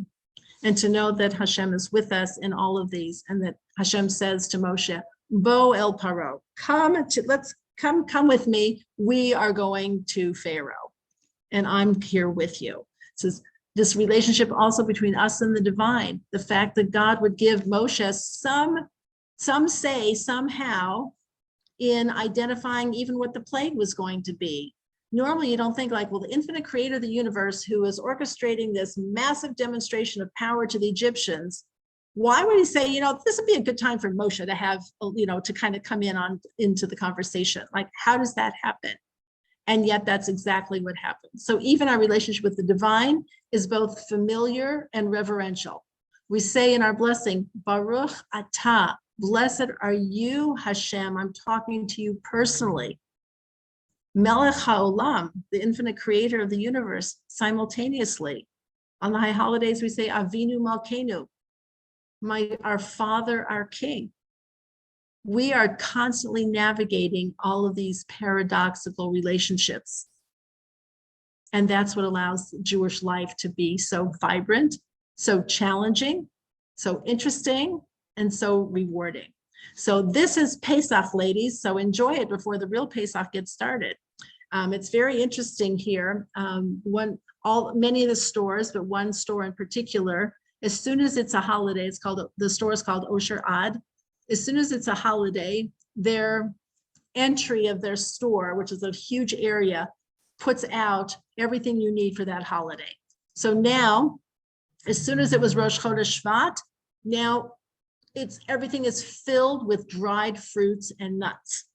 And to know that Hashem is with us in all of these, and that Hashem says to Moshe, Bo el Paro, come with me. We are going to Pharaoh, and I'm here with you. So this relationship also between us and the divine, the fact that God would give Moshe some say somehow in identifying even what the plague was going to be. Normally, you don't think like, well, the infinite creator of the universe who is orchestrating this massive demonstration of power to the Egyptians, why would he say, this would be a good time for Moshe to have, to kind of come into the conversation? Like, how does that happen? And yet that's exactly what happens. So even our relationship with the divine is both familiar and reverential. We say in our blessing, Baruch Atah, blessed are you, Hashem. I'm talking to you personally. Melech HaOlam, the infinite creator of the universe, simultaneously. On the high holidays, we say Avinu Malkeinu, our Father, our King. We are constantly navigating all of these paradoxical relationships. And that's what allows Jewish life to be so vibrant, so challenging, so interesting, and so rewarding. So this is Pesach, ladies. So enjoy it before the real Pesach gets started. It's very interesting here. Many of the stores, but one store in particular, as soon as it's a holiday, the store is called Osher Ad. As soon as it's a holiday, their entry of their store, which is a huge area, puts out everything you need for that holiday. So now, as soon as it was Rosh Chodesh Shvat, now everything is filled with dried fruits and nuts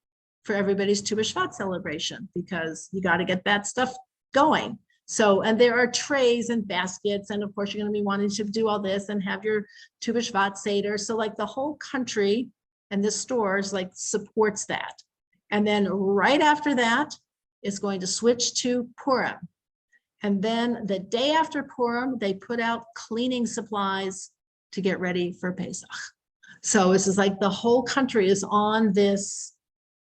for everybody's Tu B'Shvat celebration, because you got to get that stuff going. So, and there are trays and baskets, and of course you're going to be wanting to do all this and have your Tu B'Shvat Seder. So like the whole country and the stores like supports that. And then right after that, it's going to switch to Purim. And then the day after Purim, they put out cleaning supplies to get ready for Pesach. So this is like the whole country is on this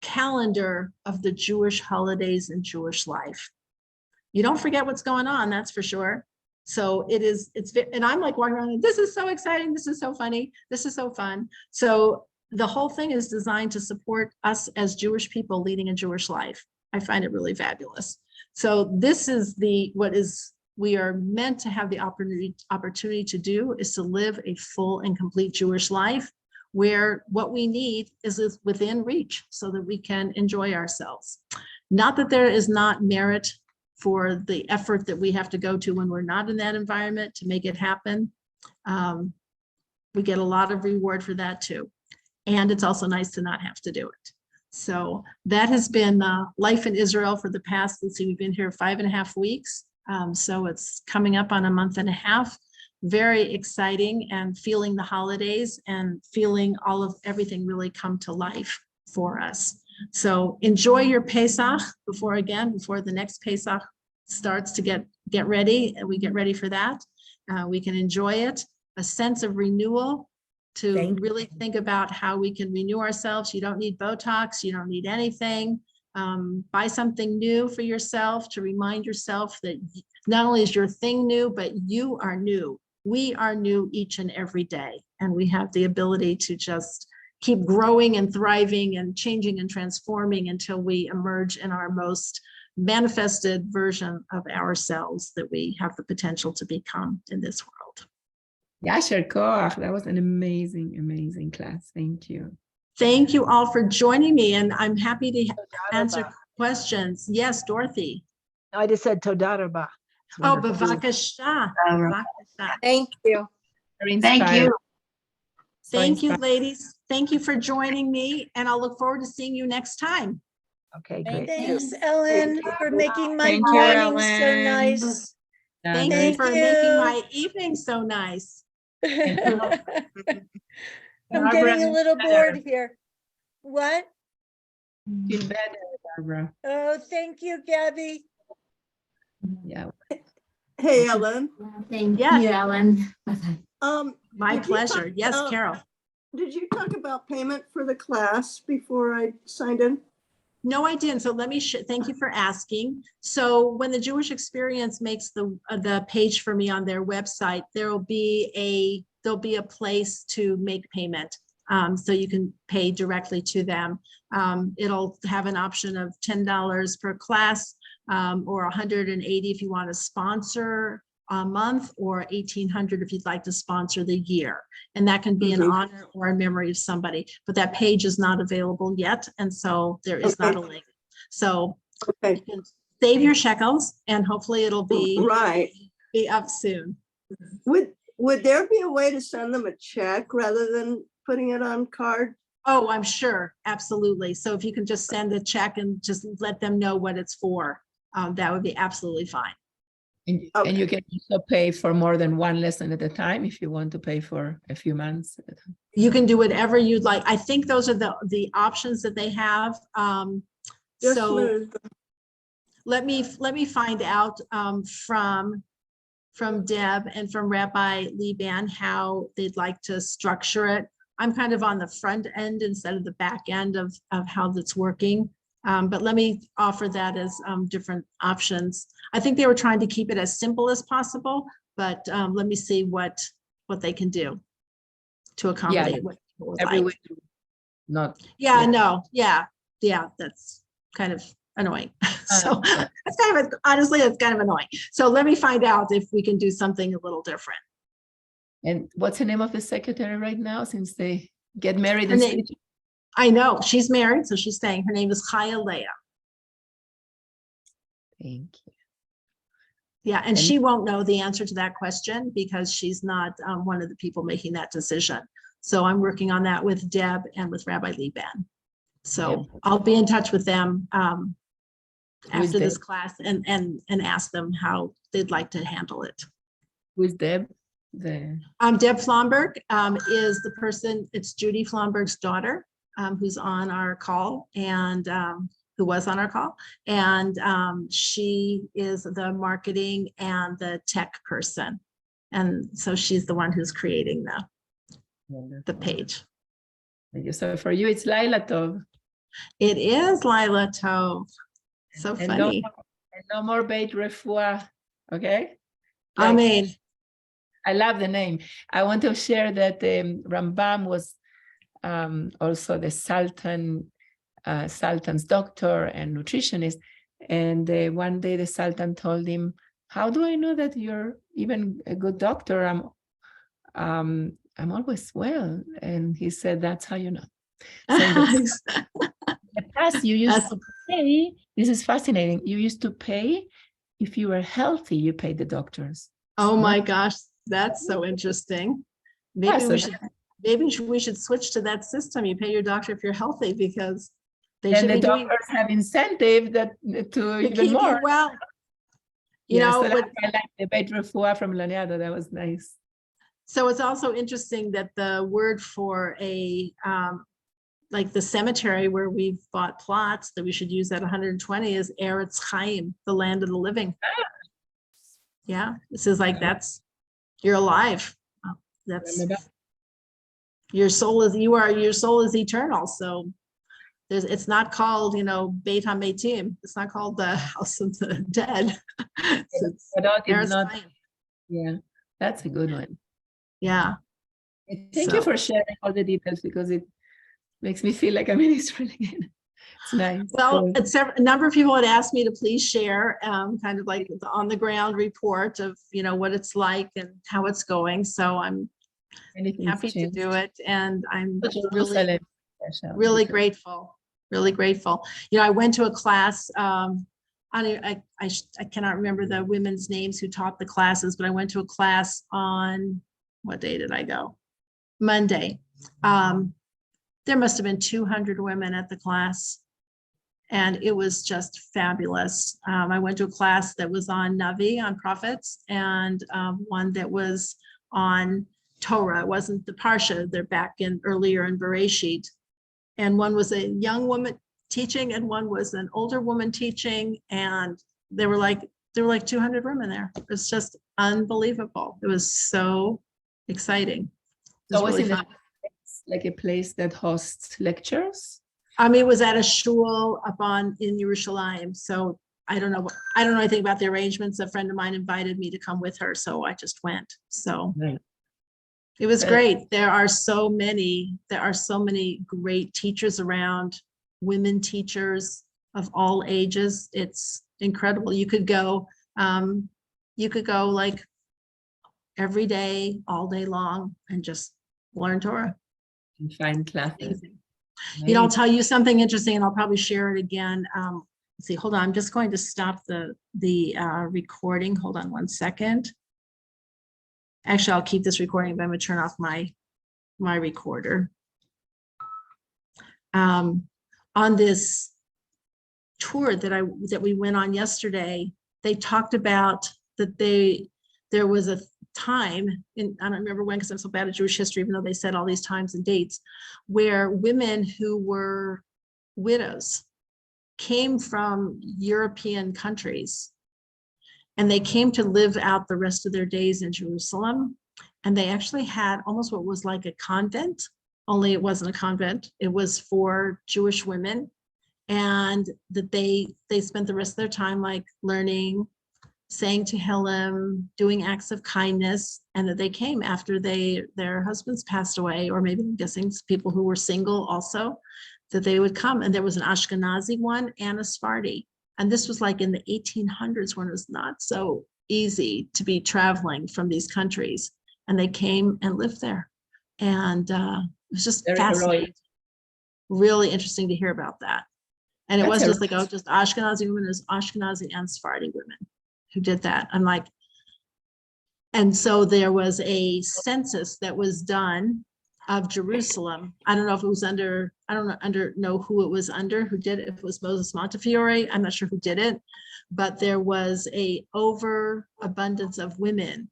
calendar of the Jewish holidays and Jewish life. You don't forget what's going on, that's for sure. So and I'm like walking around, this is so exciting, this is so funny, this is so fun. So the whole thing is designed to support us as Jewish people leading a Jewish life. I find it really fabulous. So this is we are meant to have the opportunity to do is to live a full and complete Jewish life where what we need is within reach so that we can enjoy ourselves. Not that there is not merit for the effort that we have to go to when we're not in that environment to make it happen. We get a lot of reward for that too. And it's also nice to not have to do it. So that has been life in Israel for the past, let's see, we've been here 5.5 weeks. So it's coming up on a month and a half. Very exciting, and feeling the holidays and feeling everything really come to life for us. So enjoy your Pesach before the next Pesach starts to get ready, and we get ready for that. We can enjoy it, a sense of renewal, to really think about how we can renew ourselves. You don't need Botox, you don't need anything. Buy something new for yourself to remind yourself that not only is your thing new, but you are new. We are new each and every day, and we have the ability to just keep growing and thriving and changing and transforming until we emerge in our most manifested version of ourselves that we have the potential to become in this world. Yasher Koach, that was an amazing, amazing class. Thank you. Thank you all for joining me, and I'm happy to answer questions. Yes, Dorothy. I just said Toda Rabah. It's Oh, wonderful. bavakasha. Thank you. Very Thank inspiring. you. So Thank you, inspiring. ladies. Thank you for joining me, and I'll look forward to seeing you next time. Okay, great. Thanks, Ellen, for making my Thank you, morning so Ellen. nice. Thank you Thank for you. making my evening so nice. I'm Barbara, getting a little better. bored here. What? Feel better, Barbara. Oh, thank you, Gabby. Yeah. Hey, Ellen. Thank Yes. you, Ellen. My Did you pleasure. talk Yes, about- Carol. Did you talk about payment for the class before I signed in? No, I didn't. So let me, thank you for asking. So when the Jewish Experience makes the page for me on their website, there'll be a place to make payment. So you can pay directly to them. It'll have an option of $10 per class, or $180 if you want to sponsor a month, or $1,800 if you'd like to sponsor the year. And that can be in honor or in memory of somebody, but that page is not available yet. And so there is not a link. So you can save your shekels, and hopefully it'll be up soon. Would there be a way to send them a check rather than putting it on card? Oh, I'm sure. Absolutely. So if you can just send a check and just let them know what it's for, that would be absolutely fine. And you can also pay for more than one lesson at a time if you want to pay for a few months at a time. You can do whatever you'd like. I think those are the options that they have. Just So let me find out from Deb and from Rabbi Liban how they'd like to structure it. I'm kind of on the front end instead of the back end of how that's working. But let me offer that as different options. I think they were trying to keep it as simple as possible, but let me see what they can do to accommodate what people would Every like. week, not. Yeah, no, yeah, that's kind of annoying. So that's kind of, honestly, it's kind of annoying. So let me find out if we can do something a little different. And what's the name of the secretary right now, since they get married? Her and name- I know, she's married, so she's staying. Her name is Chaya Leah. Thank you. Yeah, and she won't know the answer to that question because she's not one of the people making that decision. So I'm working on that with Deb and with Rabbi Liban. So I'll be in touch with them after this class and ask them how they'd like to handle it. Who's Deb? Deb Flomberg is the person, it's Judy Flomberg's daughter, who's on our call and who was on our call. And she is the marketing and the tech person. And so she's the one who's creating the page. Thank you. So for you, it's Laila Tov. It is Lila Tov. So And funny. no more Beit Refuah, okay? I mean, I love the name. I want to share that Rambam was also the Sultan's doctor and nutritionist. And one day the Sultan told him, "How do I know that you're even a good doctor? I'm always well." And he said, "That's how you know." So in the past, you used to pay. This is fascinating. You used to pay if you were healthy. You paid the doctors. Oh my gosh, that's so interesting. Maybe Yeah, we so should, we should switch to that system. You pay your doctor if you're healthy, because they then should the be doing doctors have incentive that to to even keep more. you well. You Yeah, know, so but I like the Beit Refuah from Laniado. That was nice. so it's also interesting that the word for a like the cemetery where we've bought plots that we should use at 120 is Eretz Chaim, the land of the living. Yeah, this is like, that's, you're alive. That's, your soul is eternal. So there's, it's not called, Beit HaMeitim. It's not called the house of the dead. It's Eretz Chaim. Yeah, that's a good one. Yeah. Thank you So- for sharing all the details, because it makes me feel like I'm in Israel again. It's nice. Well, So- a number of people had asked me to please share kind of like the on the ground report of, what it's like and how it's going. So I'm anything's happy to changed. do it. And I'm But really, Jerusalem special, really because- grateful, really grateful. I went to a class, I cannot remember the women's names who taught the classes, but I went to a class on, what day did I go? Monday. There must have been 200 women at the class, and it was just fabulous. I went to a class that was on Navi, on prophets, and one that was on Torah. It wasn't the parsha, they're back in earlier in Bereshit. And one was a young woman teaching and one was an older woman teaching, and there were like 200 women there. It was just unbelievable. It was so exciting. It was So was really it fun. like a place that hosts lectures? It was at a shul in Yerushalayim. So I don't know anything about the arrangements. A friend of mine invited me to come with her, so I just went. So Right. it was Good. great. There are so many great teachers around, women teachers of all ages. It's incredible. You could go like every day, all day long, and just learn Torah. And find classes. Amazing. I'll Right. tell you something interesting, and I'll probably share it again. Let's see, hold on. I'm just going to stop the recording. Hold on one second. Actually, I'll keep this recording, but I'm going to turn off my recorder. On this tour that we went on yesterday, they talked about that there was a time in, I don't remember when, because I'm so bad at Jewish history, even though they said all these times and dates, where women who were widows came from European countries, and they came to live out the rest of their days in Jerusalem. And they actually had almost what was like a convent, only it wasn't a convent. It was for Jewish women, and that they spent the rest of their time like learning, saying Tehillim, doing acts of kindness, and that they came after their husbands passed away, or maybe I'm guessing people who were single also, that they would come. And there was an Ashkenazi one and a Sephardi. And this was like in the 1800s, when it was not so easy to be traveling from these countries. And they came and lived there. And it was just Very fascinating. heroic. Really interesting to hear about that. And it That's wasn't just heroic. like, oh, just Ashkenazi women, it was Ashkenazi and Sephardi women who did that. I'm like, and so there was a census that was done of Jerusalem. I don't know if it was under, I don't know who it was under, who did it, if it was Moses Montefiore, I'm not sure who did it, but there was a overabundance of women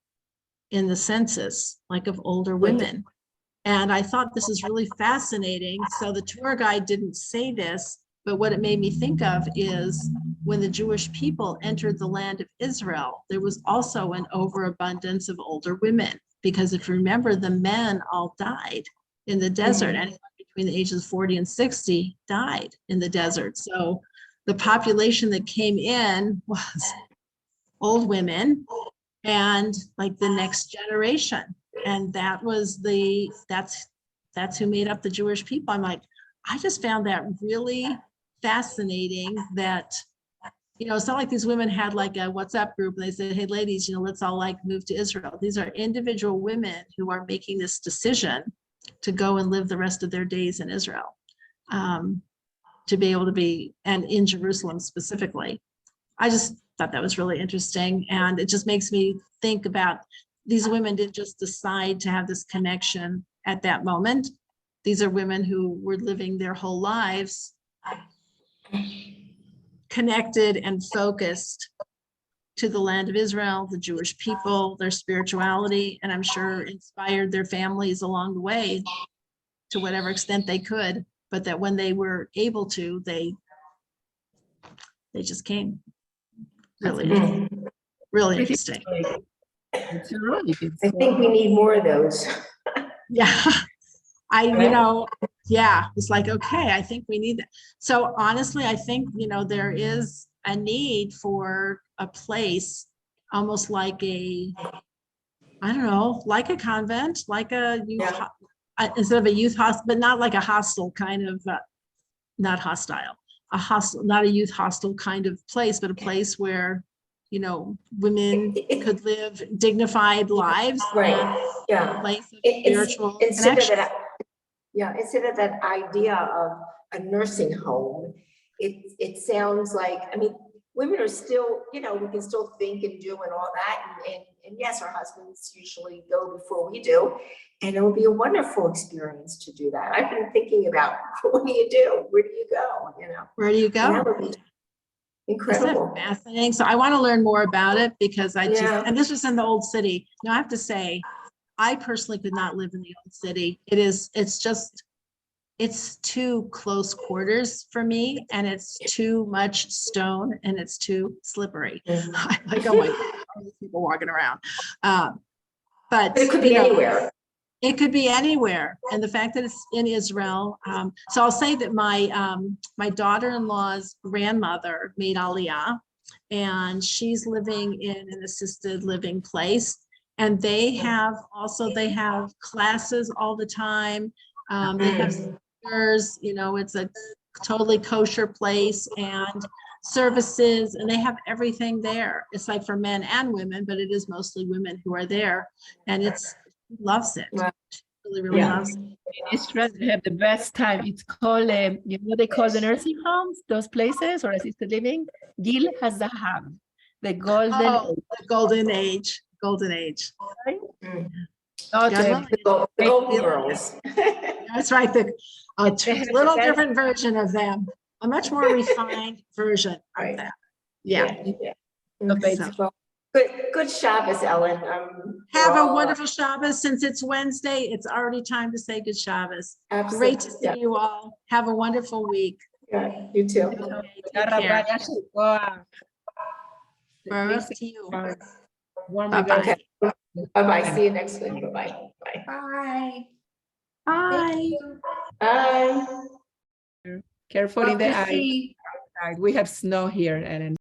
in the census, like of older women. And I thought this is really fascinating. So the tour guide didn't say this, but what it made me think of is when the Jewish people entered the land of Israel, there was also an overabundance of older women. Because if you remember, the men all died in the desert. Anyone between the ages of 40 and 60 died in the desert. So the population that came in was old women and like the next generation. And that's that's who made up the Jewish people. I'm like, I just found that really fascinating that, it's not like these women had like a WhatsApp group and they said, hey, ladies, let's all like move to Israel. These are individual women who are making this decision to go and live the rest of their days in Israel, to be able to be, and in Jerusalem specifically. I just thought that was really interesting. And it just makes me think about these women didn't just decide to have this connection at that moment. These are women who were living their whole lives connected and focused to the land of Israel, the Jewish people, their spirituality, and I'm sure inspired their families along the way to whatever extent they could, but that when they were able to, they just came. Really, really interesting. It's right. I think we need more of those. Yeah, it's like, okay, I think we need that. So honestly, I think, there is a need for a place almost like a convent, like a youth, instead of a youth hostel, but not like a hostel kind of, not hostile, not a youth hostel kind of place, but a place where, women could live dignified lives. Right, yeah. A place of It's- spiritual instead of connection. that, instead of that idea of a nursing home, it sounds like, women are still, we can still think and do and all that. And yes, our husbands usually go before we do. And it will be a wonderful experience to do that. I've been thinking about, what do you do? Where do you go? Where do you go? And that would be incredible. Isn't that fascinating? So I want to learn more about it because Yeah. and this was in the old city. Now I have to say, I personally could not live in the old city. It's too close quarters for me, and it's too much stone and it's too slippery. Mhm. I'm like, oh my God, all these people walking around. But But it could be anywhere. It could be anywhere. And the fact that it's in Israel. So I'll say that my daughter-in-law's grandmother made Aliyah, and she's living in an assisted living place. And they have classes all the time. They have speakers, it's a totally kosher place, and services, and they have everything there. It's like for men and women, but it is mostly women who are there, and loves it. Wow. Really, really Yeah. loves it. In Israel, they have the best time. It's called, they call the nursing homes, those places, or assisted living, Gil HaZahav, the golden Oh, the golden age. Mm. not God love The Golden Girls. That's right. They have the Little best- different version of them, a much more refined version Right. of that. Yeah. Okay, So- well, good Shabbos, Ellyn. Have we're a all- wonderful Shabbos. Since it's Wednesday, it's already time to say good Shabbos. Absolutely. Great to see you all. Have a wonderful week. Yeah, you too. Okay, take care. Baruch to you. Warm Bye-bye. regards. Okay. Bye-bye. See you next week. Bye-bye. Bye. Bye. Bye. Bye. Careful in the Love to eye. see. We have snow here, Ellen.